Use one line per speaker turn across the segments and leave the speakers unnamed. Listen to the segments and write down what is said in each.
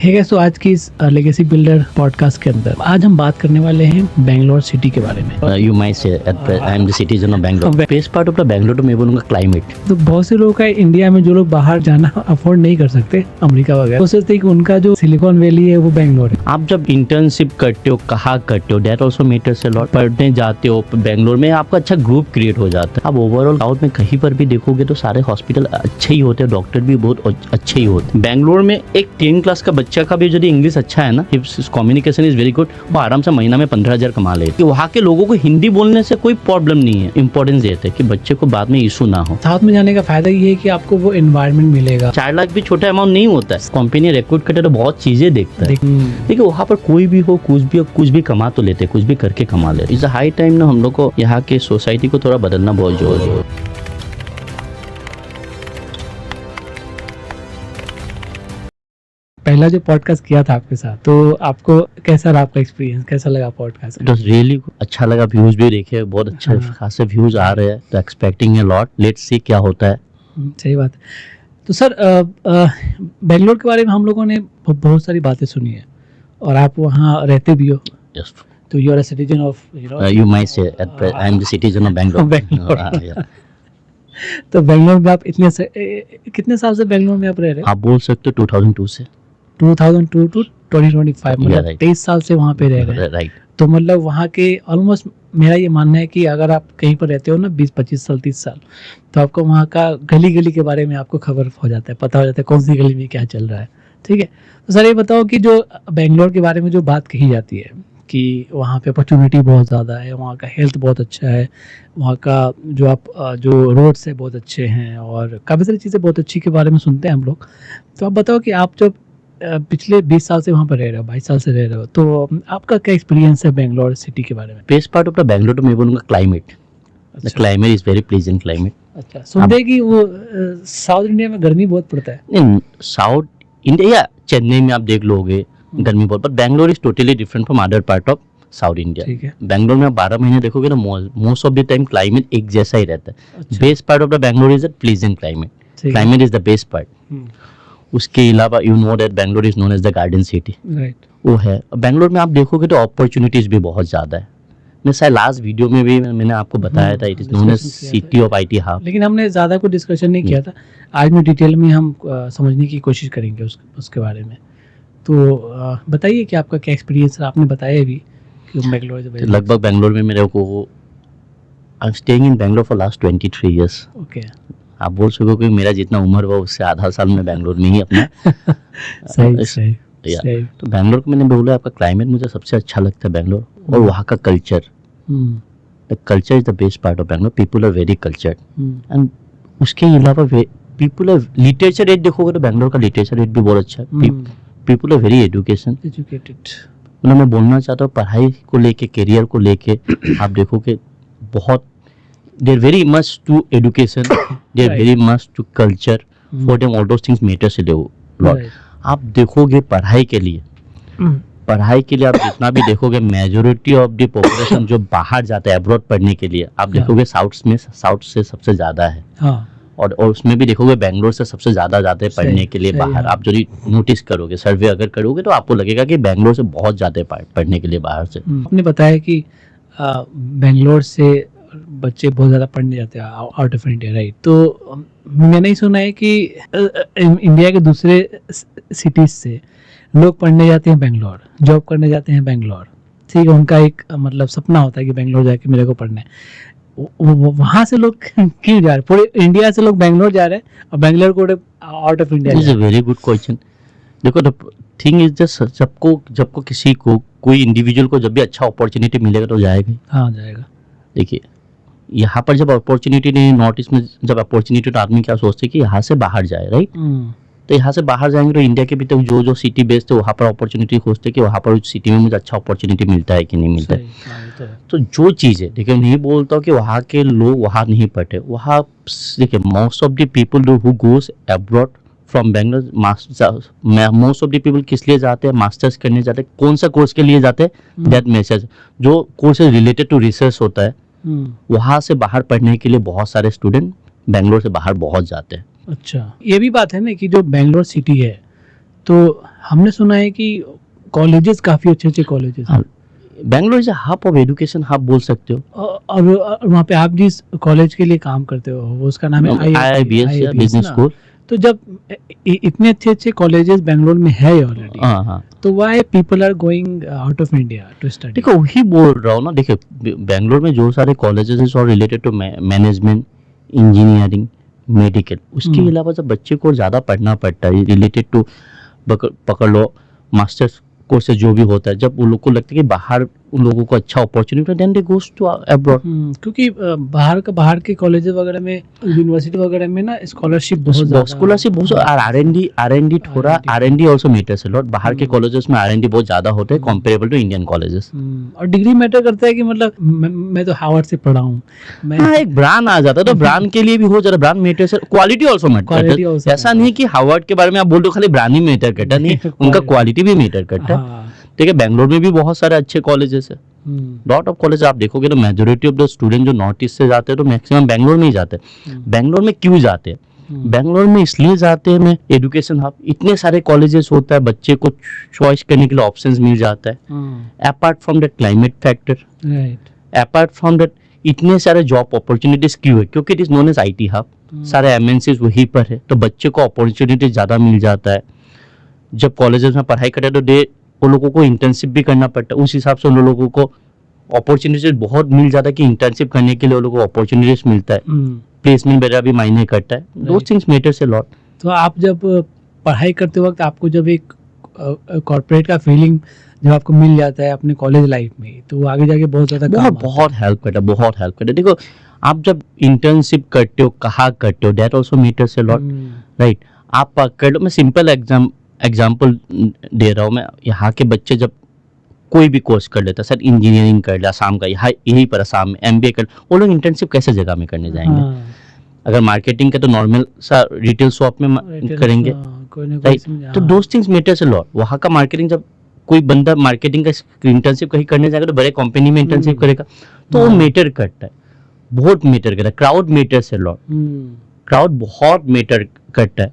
है गाइस, तो आज की इस लेगेसी बिल्डर पॉडकास्ट के अंदर आज हम बात करने वाले हैं बेंगलोर सिटी के बारे में।
You might say I am the citizen of Bangalore. Best part of the Bangalore तो मैं बोलूँगा क्लाइमेट।
तो बहुत से लोग हैं इंडिया में जो लोग बाहर जाना अफोर्ड नहीं कर सकते, अमेरिका वगैरह, वो सोचते हैं कि उनका जो सिलिकॉन वैली है वो बेंगलोर है।
आप जब इंटर्नशिप करते हो, कहाँ करते हो, that also matters a lot. पढ़ने जाते हो बेंगलोर में, आपका अच्छा ग्रुप क्रिएट हो जाता है। आप ओवरऑल साउथ में कहीं पर भी देखोगे तो सारे हॉस्पिटल अच्छे ही होते हैं, डॉक्टर भी बहुत अच्छे ही होते हैं। बेंगलोर में एक 10 क्लास का बच्चा का भी यदि इंग्लिश अच्छा है ना, कम्युनिकेशन इज वेरी गुड, वो आराम से महीना में 15,000 कमा लेते। वहाँ के लोगों को हिंदी बोलने से कोई प्रॉब्लम नहीं है। इंपॉर्टेंस देते हैं कि बच्चे को बाद में इशू ना हो।
साउथ में जाने का फायदा ये है कि आपको वो एनवायरनमेंट मिलेगा।
4 लाख भी छोटा अमाउंट नहीं होता है। कंपनी रिक्रूट करते तो बहुत चीजें देखता है, देखिए वहाँ पर कोई भी हो, कुछ भी कमा तो लेते, कुछ भी करके कमा लेते। इट्स अ हाई टाइम ना हम लोग को यहाँ के सोसाइटी को थोड़ा बदलना बहुत जरूरी है।
पहला जो पॉडकास्ट किया था आपके साथ, तो आपको कैसा रहा, आपका एक्सपीरियंस कैसा लगा पॉडकास्ट?
इट वाज रियली अच्छा लगा। व्यूज भी देखे, बहुत अच्छे खासे व्यूज आ रहे हैं, तो एक्सपेक्टिंग है लॉट। लेट्स सी क्या होता है।
सही बात। तो सर, बेंगलोर के बारे में हम लोगों ने बहुत सारी बातें सुनी है और आप वहाँ रहते भी हो।
Yes.
तो you are a citizen of,
You might say I am the citizen of Bangalore.
Yeah. तो बेंगलोर में आप कितने साल से बेंगलोर में आप रह रहे हो?
आप बोल सकते हो 2002 से
2002 टू 2025, मतलब
right.
23 साल से वहाँ पे रह रहे हैं।
राइट।
तो मतलब वहाँ के ऑलमोस्ट, मेरा ये मानना है कि अगर आप कहीं पर रहते हो ना 20-25 साल 30 साल, तो आपको वहाँ का गली गली के बारे में आपको खबर हो जाता है, पता हो जाता है कौन सी गली में क्या चल रहा है। ठीक है, तो सर ये बताओ कि जो बेंगलोर के बारे में जो बात कही जाती है कि वहाँ पे अपॉर्चुनिटी बहुत ज़्यादा है, वहाँ का हेल्थ बहुत अच्छा है, वहाँ का जो रोड्स है बहुत अच्छे हैं और काफ़ी सारी चीज़ें बहुत अच्छी के बारे में सुनते हैं हम लोग। तो आप बताओ कि आप जब पिछले 20 साल से वहाँ पर रह रहे हो, 22 साल से रह रहे हो, तो आपका क्या एक्सपीरियंस है बेंगलोर सिटी के बारे में?
Best part of the Bangalore तो मैं बोलूँगा climate. The climate is very pleasant climate.
अच्छा, सुनते हैं कि वो साउथ इंडिया में गर्मी बहुत पड़ता है।
नहीं, साउथ इंडिया या चेन्नई में आप देख लोगे गर्मी बहुत, but Bangalore is totally different from other part of south India.
ठीक है।
बेंगलोर में आप 12 महीने देखोगे तो most of the time climate एक जैसा ही रहता है। Best part of the Bangalore is a pleasant climate. Climate is the best part. उसके अलावा you know that Bangalore is known as the garden city.
Right.
वो है। बेंगलोर में आप देखोगे तो अपॉर्चुनिटीज भी बहुत ज़्यादा है। मैं शायद लास्ट वीडियो में भी मैंने आपको बताया था, it is known as city of IT hub.
लेकिन हमने ज़्यादा कोई डिस्कशन नहीं किया था। आज में डिटेल में हम समझने की कोशिश करेंगे उसके बारे में। तो बताइए कि आपका क्या एक्सपीरियंस है। आपने बताया भी कि बेंगलोर से
लगभग बेंगलोर में मेरे को, I am staying in Bangalore for last 23 years.
Okay.
आप बोल सको कि मेरा जितना उम्र हुआ उससे आधा साल में बेंगलोर में ही अपना
सही।
तो बेंगलोर को मैंने बोला, आपका क्लाइमेट मुझे सबसे अच्छा लगता है बेंगलोर, और वहाँ का culture. The culture is the best part of Bangalore. People are very cultured and उसके अलावा पीपल आर लिटरेचर रेट देखोगे तो बेंगलोर का लिटरेचर रेट भी बहुत अच्छा है। People are very educated. मतलब मैं बोलना चाहता हूँ पढ़ाई को लेके, करियर को लेके आप देखोगे बहुत, they are very much to education, they are very much to culture. For them all those things matters a lot. आप देखोगे पढ़ाई के लिए आप जितना भी देखोगे, मेजोरिटी ऑफ द पॉपुलेशन जो बाहर जाता है अब्रॉड पढ़ने के लिए, आप देखोगे साउथ से सबसे ज़्यादा है। और उसमें भी देखोगे बेंगलोर से सबसे ज़्यादा जाते हैं पढ़ने के लिए बाहर। आप जो नोटिस करोगे, सर्वे अगर करोगे तो आपको लगेगा कि बेंगलोर से बहुत जाते हैं पढ़ने के लिए बाहर से।
आपने बताया कि बेंगलोर से बच्चे बहुत ज़्यादा पढ़ने जाते हैं आउट ऑफ इंडिया, राइट? तो मैंने ही सुना है कि इंडिया के दूसरे सिटीज़ से लोग पढ़ने जाते हैं बेंगलोर, जॉब करने जाते हैं बेंगलोर। ठीक है, उनका एक मतलब सपना होता है कि बेंगलोर जाके मेरे को पढ़ना है। वहाँ से लोग क्यों जा रहे हैं? पूरे इंडिया से लोग बेंगलोर जा रहे हैं और बेंगलोर को out of India.
It's a very good question. देखो, द थिंग इज जस्ट जबको किसी को, कोई इंडिविजुअल को जब भी अच्छा अपॉर्चुनिटी मिलेगा तो जाएगा। हाँ, जाएगा। देखिए, यहाँ पर जब अपॉर्चुनिटी नहीं, नॉर्थ ईस्ट में जब अपॉर्चुनिटी, तो आदमी क्या सोचते हैं कि यहाँ से बाहर जाए, राइट? तो यहाँ से बाहर जाएंगे तो इंडिया के भी तो जो सिटी बेस्ड है वहाँ पर अपॉर्चुनिटी खोजते कि वहाँ पर उस सिटी में मुझे अच्छा अपॉर्चुनिटी मिलता है कि नहीं मिलता है। तो जो चीज़ है, देखिए नहीं बोलता हूँ कि वहाँ के लोग वहाँ नहीं पढ़े। वहाँ देखिए most of the people who goes abroad from Bangalore, most of the people किस लिए जाते हैं? मास्टर्स करने जाते हैं। कौन सा कोर्स के लिए जाते हैं? दैट मैसेज जो कोर्स रिलेटेड टू रिसर्च होता है, वहाँ से बाहर पढ़ने के लिए बहुत सारे स्टूडेंट बेंगलोर से बाहर बहुत जाते हैं।
अच्छा, ये भी बात है ना कि जो बेंगलोर सिटी है तो हमने सुना है कि कॉलेजेस काफ़ी अच्छे कॉलेजेस हैं।
Bangalore is a hub of education hub बोल सकते हो।
और वहाँ पे आप जिस कॉलेज के लिए काम करते हो वो उसका नाम है
IIBS बिजनेस
ना?
स्कूल।
तो जब इतने अच्छे कॉलेजेस बेंगलोर में है ऑलरेडी,
हाँ हाँ,
तो why people are going out of India to study?
देखो वही बोल रहा हूँ ना, देखिए बैंगलोर में जो सारे कॉलेजेस हैं और related to management, engineering, medical, उसके अलावा जब बच्चे को ज़्यादा पढ़ना पड़ता है रिलेटेड टू पकड़ लो मास्टर्स कोर्सेज जो भी होता है, जब उन लोग को लगता है कि बाहर उन लोगों को अच्छा opportunity, then they goes to abroad.
क्योंकि बाहर के कॉलेज वगैरह में, यूनिवर्सिटी वगैरह में ना स्कॉलरशिप बहुत
R&D थोड़ा, R&D also matters a lot. बाहर के कॉलेजेस में R&D बहुत ज़्यादा होते हैं कंपेरेबल टू इंडियन कॉलेजेस।
और डिग्री मैटर करता है कि मतलब मैं तो हार्वर्ड से पढ़ा हूँ,
हाँ, एक ब्रांड आ जाता है तो ब्रांड के लिए भी हो जाता है, brand matters, quality also matters. ऐसा नहीं कि हार्वर्ड के बारे में आप बोल दो खाली ब्रांड ही मैटर करता, नहीं, उनका क्वालिटी भी मैटर करता है। ठीक है, बैंगलोर में भी बहुत सारे अच्छे कॉलेजेस है, लॉट ऑफ कॉलेज। आप देखोगे तो मेजोरिटी ऑफ द स्टूडेंट जो नॉर्थ ईस्ट से जाते हैं तो मैक्सिमम बैंगलोर में ही जाते हैं। बैंगलोर में क्यों जाते हैं? बैंगलोर में इसलिए जाते हैं, मैं एजुकेशन हब, इतने सारे कॉलेजेस होता है, बच्चे को चॉइस करने के लिए ऑप्शंस मिल जाता है। Apart from that climate factor, apart from that इतने सारे जॉब अपॉर्चुनिटीज क्यों है? क्योंकि it is known as IT hub, सारे MNCs वहीं पर है, तो बच्चे को अपॉर्चुनिटी ज़्यादा मिल जाता है। जब कॉलेजेस में पढ़ाई करते हैं तो उन लोगों को इंटर्नशिप भी करना पड़ता है, उस हिसाब से उन लोगों को अपॉर्चुनिटीज बहुत मिल जाता है कि इंटर्नशिप करने के लिए उन लोगों को अपॉर्चुनिटीज मिलता है, प्लेसमेंट वगैरह भी मायने करता है। Those things matters a lot.
तो आप जब पढ़ाई करते वक्त आपको जब एक कॉर्पोरेट का फीलिंग जब आपको मिल जाता है अपने कॉलेज लाइफ में, तो वो आगे जाके बहुत ज़्यादा
बहुत हेल्प करता है, बहुत हेल्प करता है। देखो आप जब इंटर्नशिप करते हो, कहाँ करते हो, that also matters a lot, right. आप कर लो, मैं सिंपल एग्जाम्पल दे रहा हूँ। मैं यहाँ के बच्चे जब कोई भी कोर्स कर लेता है, सर इंजीनियरिंग कर ले आसाम का, यहाँ यहीं पर आसाम में MBA कर, वो लोग इंटर्नशिप कैसे जगह में करने जाएंगे? अगर मार्केटिंग का तो नॉर्मल सा रिटेल शॉप में करेंगे, राइट। तो those things matters a lot. वहाँ का मार्केटिंग, जब कोई बंदा मार्केटिंग का इंटर्नशिप कहीं करने जाएगा तो बड़े कंपनी में इंटर्नशिप करेगा, तो वो मैटर करता है, बहुत मैटर करता है। Crowd matters a lot, crowd बहुत मैटर करता है,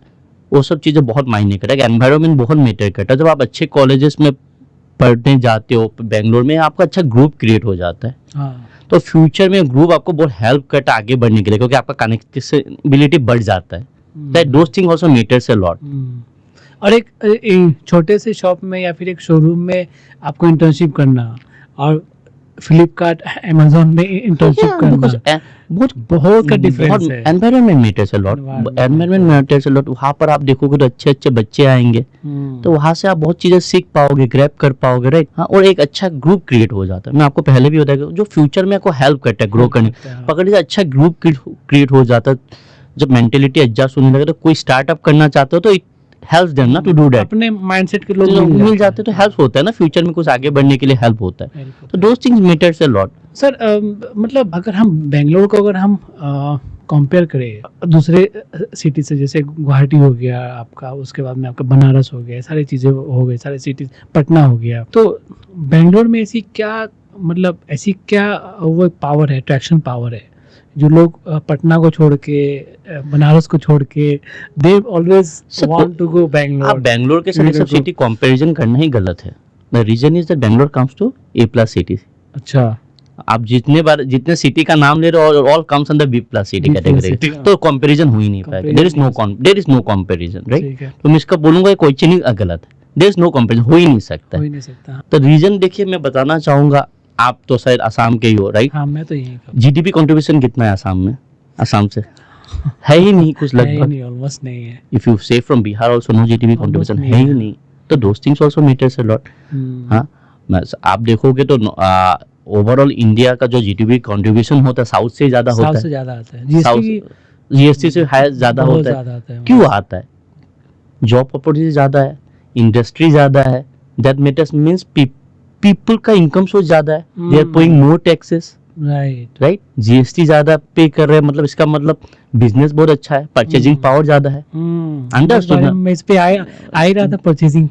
वो सब चीज़ें बहुत मायने करता है। एनवायरनमेंट बहुत मैटर करता है। जब आप अच्छे कॉलेजेस में पढ़ने जाते हो बैंगलोर में, आपका अच्छा ग्रुप क्रिएट हो जाता है, तो फ्यूचर में ग्रुप आपको बहुत हेल्प करता है आगे बढ़ने के लिए, क्योंकि आपका कनेक्टिविटी बढ़ जाता है। That those thing also matters a lot.
और एक छोटे से शॉप में या फिर एक शोरूम में आपको इंटर्नशिप करना और फ्लिपकार्ट अमेज़न में इंटर्नशिप करना, बहुत का डिफरेंस है।
Environment matters a lot, environment matters a lot. वहाँ पर आप देखोगे तो अच्छे अच्छे बच्चे आएंगे, तो वहाँ से आप बहुत चीज़ें सीख पाओगे, ग्रैब कर पाओगे, राइट। हाँ, और एक अच्छा ग्रुप क्रिएट हो जाता है। मैं आपको पहले भी बताया जो फ्यूचर में आपको हेल्प करता है ग्रो करने, पकड़ लीजिए अच्छा ग्रुप क्रिएट हो जाता है। जब मेंटेलिटी एडजस्ट होने लगे तो कोई स्टार्टअप करना चाहते हो तो हेल्प देम ना टू डू दैट।
अपने माइंडसेट के लोग
मिल जाते तो हेल्प होता है ना, फ्यूचर में कुछ आगे बढ़ने के लिए हेल्प होता है। तो those things matters a lot.
Sir मतलब अगर हम बेंगलोर को अगर हम कंपेयर करें दूसरे सिटी से, जैसे गुवाहाटी हो गया आपका, उसके बाद में आपका बनारस हो गया, सारी चीज़ें हो गई, सारे सिटीज, पटना हो गया, तो बेंगलोर में ऐसी क्या वो पावर है, अट्रैक्शन पावर है, जो लोग पटना को छोड़ के, बनारस को छोड़ के, they always want to go Bangalore.
आप बेंगलोर के साथ सब सिटी कंपैरिजन करना ही गलत है। The reason is that Bangalore comes to A+ cities.
अच्छा,
आप जितने सिटी का नाम ले रहे हो, all comes under B+ city category, तो कंपैरिजन हो ही नहीं पाएगा। There is no comparison, right. तो मैं इसका बोलूंगा कोई चीज नहीं गलत है, देयर इज नो कंपैरिजन, हो ही नहीं सकता। तो रीजन देखिए, मैं बताना चाहूंगा, आप तो शायद असम के ही हो, राइट।
हाँ, मैं तो यही।
GDP कंट्रीब्यूशन कितना है असम में? असम से है ही नहीं, कुछ लगभग
ऑलमोस्ट नहीं है।
If you say from Bihar also no GDP contribution है ही नहीं। तो those things also matters a lot. हाँ, आप देखोगे तो ओवरऑल इंडिया का जो GDP कंट्रीब्यूशन होता है साउथ से ज्यादा होता है,
साउथ से ज्यादा आता है,
GST से ज्यादा होता है। क्यों आता है? जॉब अपॉर्चुनिटी ज्यादा है, इंडस्ट्री ज्यादा है, दैट मैटर्स मींस पीपल का इनकम सोर्स ज्यादा है, they are paying more taxes, right. GST ज्यादा पे कर रहे हैं, मतलब इसका मतलब बिजनेस बहुत अच्छा है, परचेजिंग पावर ज्यादा है। अंडरस्टूड ना?
मैं इस पे आ रहा था, परचेजिंग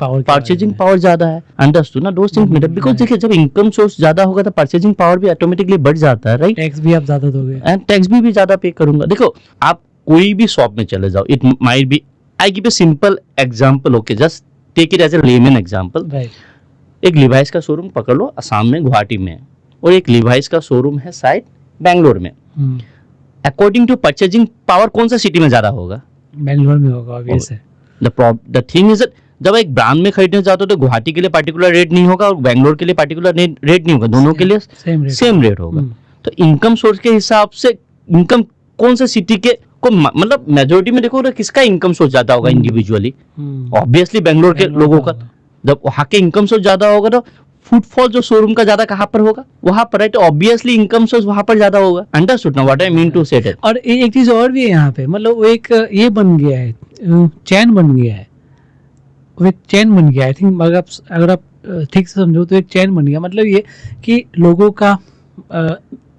पावर ज्यादा है, अंडरस्टूड ना? दोस थिंग्स मैटर, बिकॉज़ देखिए जब इनकम सोर्स ज्यादा होगा तो परचेजिंग पावर भी ऑटोमेटिकली बढ़ जाता है, राइट।
टैक्स भी आप ज्यादा दोगे,
एंड टैक्स भी ज्यादा पे करूंगा। देखो आप कोई भी शॉप में चले जाओ, it might be, I give a simple example, okay, just take it as a lemon example,
right,
एक लिवाइस का शोरूम पकड़ लो, असम में गुवाहाटी में, और एक लिवाइस का शोरूम है शायद बैंगलोर में। अकॉर्डिंग टू परचेजिंग पावर कौन सा सिटी में ज्यादा होगा?
बेंगलोर में होगा, ऑब्वियस है।
द थिंग इज जब एक ब्रांड में खरीदने जाते हो तो गुवाहाटी के लिए पार्टिकुलर रेट नहीं होगा और बैंगलोर के लिए पार्टिकुलर रेट नहीं होगा, दोनों के लिए सेम रेट होगा। तो इनकम सोर्स के हिसाब से इनकम कौन से सिटी के को मतलब मेजोरिटी में देखो तो किसका इनकम सोर्स ज्यादा होगा इंडिविजुअली? ऑब्वियसली बैंगलोर के लोगों का। जब वहाँ के इनकम सोर्स ज्यादा होगा तो फुटफॉल जो शोरूम का ज्यादा कहाँ पर होगा? वहां पर, राइट? ऑब्वियसली इनकम सोर्स वहां पर ज्यादा होगा। अंडरस्टूड ना व्हाट आई मीन टू से?
और एक चीज और भी है यहाँ पे, मतलब वो एक ये बन गया है, चैन बन गया है, वो एक चैन बन गया। आई थिंक अगर आप ठीक से समझो तो एक चैन बन गया। मतलब ये कि लोगों का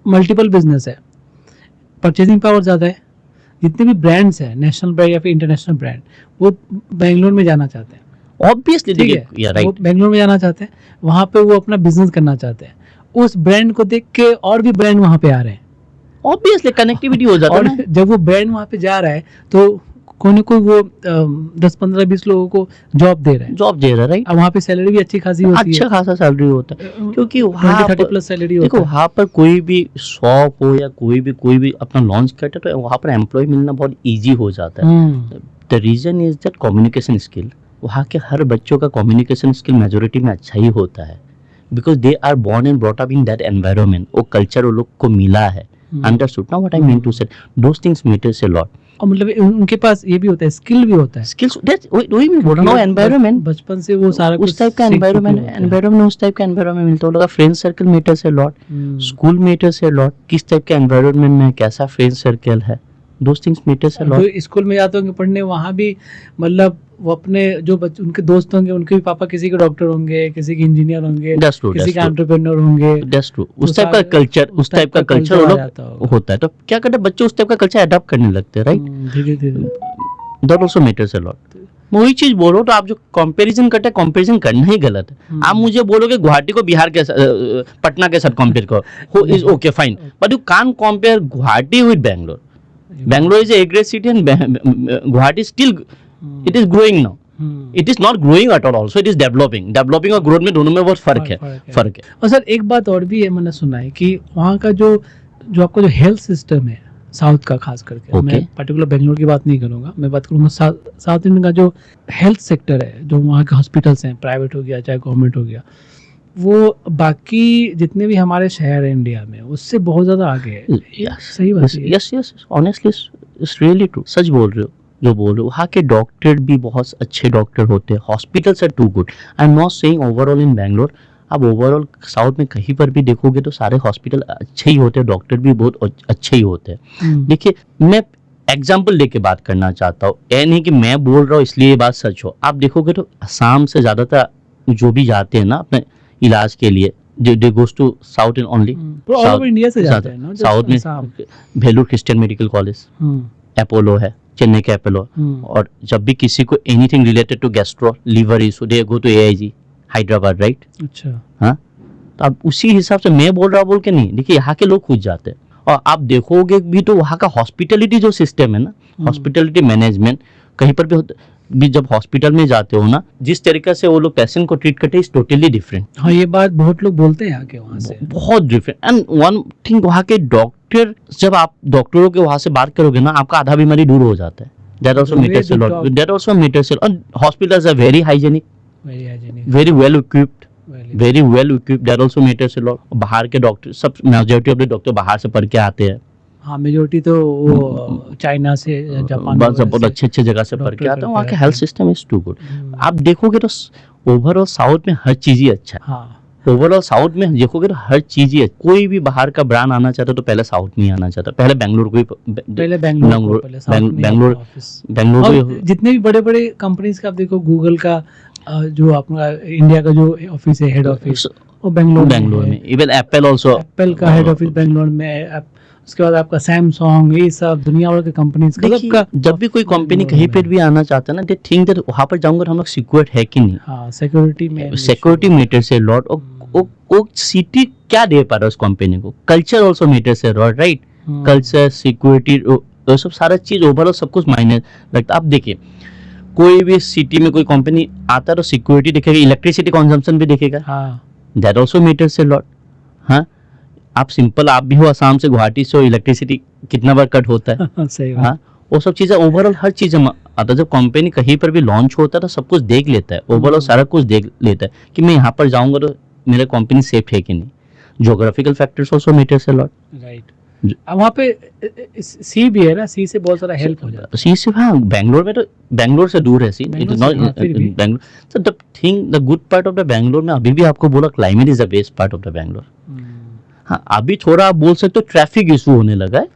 मल्टीपल बिजनेस है, परचेजिंग पावर ज़्यादा है। जितने भी ब्रांड्स हैं, नेशनल ब्रांड या फिर इंटरनेशनल ब्रांड, वो बेंगलोर में जाना चाहते हैं।
ऑब्वियसली,
ठीक है, वो बेंगलोर में जाना चाहते हैं, वहाँ पे वो अपना बिजनेस करना चाहते हैं। उस ब्रांड को देख के और भी ब्रांड वहाँ पे आ रहे हैं,
ऑब्वियसली कनेक्टिविटी हो जाता है।
और जब वो ब्रांड वहाँ पे जा रहा है तो कोई ना कोई वो 10-15-20 लोगों को जॉब दे रहा है, राइट? और वहाँ पे सैलरी भी अच्छी खासी होती है,
अच्छा खासा सैलरी होता है, क्योंकि वहाँ
30+ सैलरी होता है।
देखो वहाँ पर कोई भी शॉप हो या कोई भी अपना लॉन्च करता है तो वहाँ पर एम्प्लॉय मिलना बहुत इजी हो जाता है। The reason is that communication skill. वहाँ के हर बच्चों का कम्युनिकेशन स्किल मेजोरिटी में अच्छा ही होता है, because they are born and brought up in that environment. वो कल्चर वो लोग को मिला है। अंडरस्टूड ना व्हाट आई मीन टू से? Those things matters a lot.
और मतलब उनके पास ये भी होता है, स्किल भी होता है।
स्किल्स, दैट्स वही मैं बोल रहा हूं, एनवायरनमेंट
बचपन से वो सारा
उस टाइप का एनवायरनमेंट उस टाइप का एनवायरनमेंट मिलता है। लोग friend circle matters a lot, school matters a lot. किस टाइप का एनवायरनमेंट में कैसा फ्रेंड सर्कल है, those things matters a lot.
जो स्कूल में जाते होंगे पढ़ने, वहाँ भी मतलब वो अपने जो बच्चे उनके दोस्त होंगे, उनके भी पापा किसी के डॉक्टर होंगे, किसी के इंजीनियर होंगे, किसी के एंटरप्रेन्योर होंगे।
That's true. उस टाइप का कल्चर वो लोग होता है। तो क्या करते हैं बच्चे, उस टाइप का कल्चर अडॉप्ट करने लगते हैं, राइट?
धीरे-धीरे
that also matters a lot. मैं वही चीज बोल रहा हूँ। तो आप जो कंपैरिजन करते हैं, कंपैरिजन करना ही गलत है। आप मुझे बोलोगे गुवाहाटी को बिहार के पटना के साथ कंपेयर करो, is okay fine, but you can't compare Guwahati with Bangalore. Bangalore is a great city and Guwahati still it is growing now. It is not growing at all. Also it is developing और growth में दोनों में बहुत फर्क है।
और sir एक बात और भी है, मैंने सुना है कि वहाँ का जो आपका जो हेल्थ सिस्टम है साउथ का, खास करके मैं पर्टिकुलर बेंगलोर की बात नहीं करूँगा, मैं बात करूँगा साउथ इंडियन का जो हेल्थ सेक्टर है, जो वहाँ के हॉस्पिटल्स हैं, प्राइवेट हो गया चाहे गवर्नमेंट हो गया, वो बाकी जितने भी हमारे शहर हैं इंडिया में उससे बहुत ज़्यादा आगे है। सही बात है।
Yes honestly it's really true. सच बोल रहे हो जो बोल रहे हो। वहाँ के डॉक्टर भी बहुत अच्छे डॉक्टर होते हैं। Hospitals are too good. I am not saying overall in Bangalore. आप ओवरऑल साउथ में कहीं पर भी देखोगे तो सारे हॉस्पिटल अच्छे ही होते हैं, डॉक्टर भी बहुत अच्छे ही होते हैं। देखिए मैं एग्जाम्पल लेके बात करना चाहता हूँ, ये नहीं कि मैं बोल रहा हूँ इसलिए ये बात सच हो। आप देखोगे तो असम से ज़्यादातर जो भी जाते हैं ना अपने इलाज के लिए, they goes to south in only.
All over India से जाते हैं ना।
साउथ में Vellore Christian medical college, Apollo है, चेन्नई का अपोलो। और जब भी किसी को anything related to gastro liver issue, they go to AIG Hyderabad, right? अच्छा, हाँ। तो अब उसी हिसाब से मैं बोल रहा बोल के नहीं, देखिए यहाँ के लोग खुद जाते हैं। और आप देखोगे भी तो वहाँ का हॉस्पिटलिटी जो सिस्टम है ना, हॉस्पिटलिटी मैनेजमेंट कहीं पर भी जब हॉस्पिटल में जाते हो ना, जिस तरीके से वो लोग पेशेंट को ट्रीट करते हैं इज टोटली डिफरेंट।
हाँ, ये बात बहुत लोग बोलते हैं आके वहाँ से,
बहुत डिफरेंट। एंड वन थिंग, वहाँ के डॉक्टर, जब आप डॉक्टरों के वहाँ से बात करोगे ना, आपका आधा बीमारी दूर हो जाता है। That also matters a lot. That also matters a lot. Hospitals are very hygienic, very well equipped, that also matters a lot. बाहर के डॉक्टर, सब मेजॉरिटी ऑफ द डॉक्टर बाहर से पढ़ के आते हैं।
हाँ, मेजॉरिटी तो वो चाइना से, जापान,
बहुत अच्छे जगह से पढ़ के आते हैं। वहाँ का health system is too good. आप देखोगे तो ओवरऑल साउथ में हर चीज ही अच्छा है। ओवरऑल साउथ में देखोगे तो हर चीज ही है। कोई भी बाहर का ब्रांड आना चाहता तो पहले साउथ में ही आना चाहता, पहले बेंगलोर को ही, बेंगलोर।
जितने भी बड़े बड़े कंपनीज का आप देखो, गूगल का जो अपना इंडिया का जो ऑफिस है, हेड ऑफिस, वो बेंगलोर में।
इवन एप्पल
का हेड ऑफिस बेंगलोर में। उसके बाद आपका सैमसंग, ये सब दुनिया भर के कंपनीज का।
जब भी कोई कंपनी कहीं पर भी आना चाहता है ना, दे थिंक दैट वहाँ पर जाऊंगा हम लोग सिक्योर्ड है कि नहीं।
हाँ, सिक्योरिटी
मैटर्स अ लॉट। वो सिटी क्या दे पा रहा है उस कंपनी को। Culture also matters a lot, right? Culture, security, वो सब सारा चीज ओवरऑल सब कुछ मायने लगता है। आप देखिए कोई भी सिटी में कोई कंपनी आता है तो सिक्योरिटी दिखेगा, इलेक्ट्रिसिटी कंजम्पशन भी दिखेगा,
हाँ
that also matters a lot. हाँ, आप भी हो असम से, गुवाहाटी से हो, इलेक्ट्रिसिटी कितना बार कट होता है।
सही बात।
हाँ, वो सब चीज़ें ओवरऑल हर चीज़ में आता है। जब कंपनी कहीं पर भी लॉन्च होता है तो सब कुछ देख लेता है, ओवरऑल सारा कुछ देख लेता है कि मैं यहाँ पर जाऊँगा तो मेरा कंपनी सेफ है कि नहीं। Geographical factors also matters a lot.
Right. अब वहाँ पे सी भी है ना, सी से बहुत सारा हेल्प हो जाता
सी से, हाँ, बैंगलोर में तो बैंगलोर से दूर है सी, इट
बैंगलोर
इज
से,
नॉट
हाँ, फिर भी।
Bangalore. So the thing, the good part of the Bangalore में अभी भी आपको बोला climate is the best part of the Bangalore.
है।
हाँ, अभी थोड़ा आप बोल सकते हो ट्रैफिक इशू होने लगा है।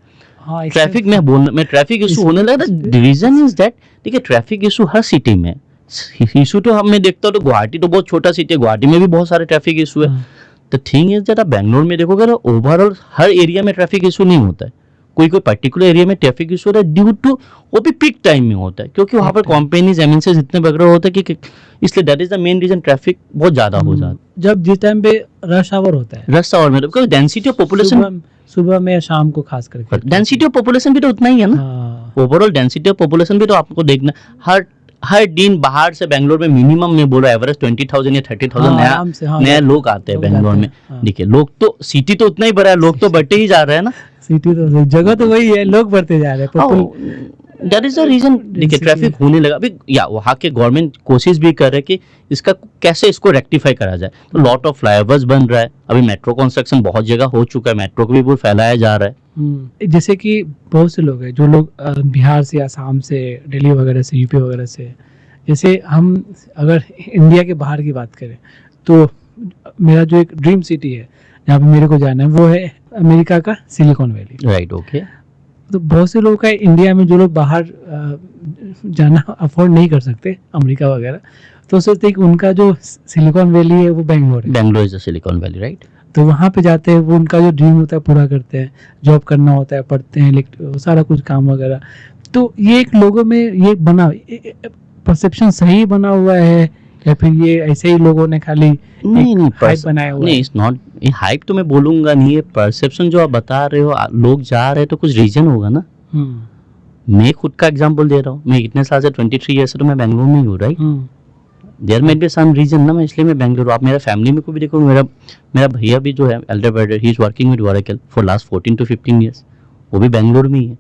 हाँ
ट्रैफिक में ट्रैफिक इशू होने लगा। द रीजन इज दैट, ठीक है, ट्रैफिक इशू हर सिटी में इशू तो हमें देखता हूँ तो गुवाहाटी तो बहुत छोटा सिटी है, गुवाहाटी में भी बहुत सारे ट्रैफिक इशू है। द थिंग इज दैट आप बैंगलोर में देखोगे तो ओवरऑल हर एरिया में ट्रैफिक इशू नहीं होता है, कोई पर्टिकुलर एरिया में ट्रैफिक इशू होता है ड्यू टू, वो भी पीक टाइम में होता है क्योंकि वहाँ पर कंपनीज एमएनसीज इतने वगैरह होते हैं कि इसलिए that is the main reason traffic बहुत ज्यादा हो जाता है
जब जिस टाइम पे रश आवर होता है,
रश आवर में, बिकॉज डेंसिटी ऑफ पॉपुलेशन
सुबह में या शाम को खास करके,
डेंसिटी ऑफ पॉपुलेशन भी तो उतना ही है ना।
हाँ
ओवरऑल डेंसिटी ऑफ पॉपुलेशन भी तो आपको देखना, हर दिन बाहर से बेंगलोर में मिनिमम में बोलो एवरेज 20,000 या 30,000
आराम से, हाँ,
नया लोग आते हैं
लोग
बेंगलोर
जाते
में।
हैं, हाँ।
देखिए, लोग तो सिटी तो उतना ही बड़ा है, लोग तो बढ़ते ही जा रहे हैं ना।
सिटी तो जगह तो वही है, लोग बढ़ते जा रहे हैं।
That is the reason. देखिए, ट्रैफिक होने लगा अभी, या वहाँ के गवर्नमेंट कोशिश भी कर रहे हैं कि इसका कैसे इसको रेक्टिफाई करा जाए, तो लॉट ऑफ फ्लाईओवर्स बन रहा है, अभी मेट्रो कंस्ट्रक्शन बहुत जगह हो चुका है, मेट्रो को भी बहुत फैलाया जा रहा है।
जैसे कि बहुत से लोग हैं जो लोग बिहार से, आसाम से, दिल्ली वगैरह से, यूपी वगैरह से, जैसे हम अगर इंडिया के बाहर की बात करें तो मेरा जो एक ड्रीम सिटी है जहाँ पे मेरे को जाना है वो है अमेरिका का सिलिकॉन वैली।
Right, okay.
तो बहुत से लोग का इंडिया में जो लोग बाहर जाना अफोर्ड नहीं कर सकते, अमेरिका वगैरह, तो सोचते हैं कि उनका जो सिलिकॉन वैली है वो बेंगलोर है।
Bangalore is the silicon valley, right.
तो वहाँ पे जाते हैं, वो उनका जो ड्रीम होता है पूरा करते हैं, जॉब करना होता है, पढ़ते हैं, सारा कुछ काम वगैरह। तो ये एक लोगों में ये बना परसेप्शन सही बना हुआ है या फिर ये ऐसे ही लोगों ने खाली
नहीं
हाइप बनाया हुआ है?
नहीं, इट्स नॉट हाइप, तो मैं बोलूंगा नहीं, ये परसेप्शन जो आप बता रहे हो, लोग जा रहे हैं तो कुछ रीजन होगा ना। मैं खुद का एग्जांपल दे रहा हूँ, मैं इतने साल से 23 ईयर्स से तो मैं बेंगलोर में ही हूँ, right. There might be some reason ना, मैं इसलिए मैं बेंगलोर। आप मेरा फैमिली में को भी देखो, मेरा भैया भी जो है Elder brother, he is working with Oracle for last 14 to 15 years, वो भी बेंगलोर में ही है।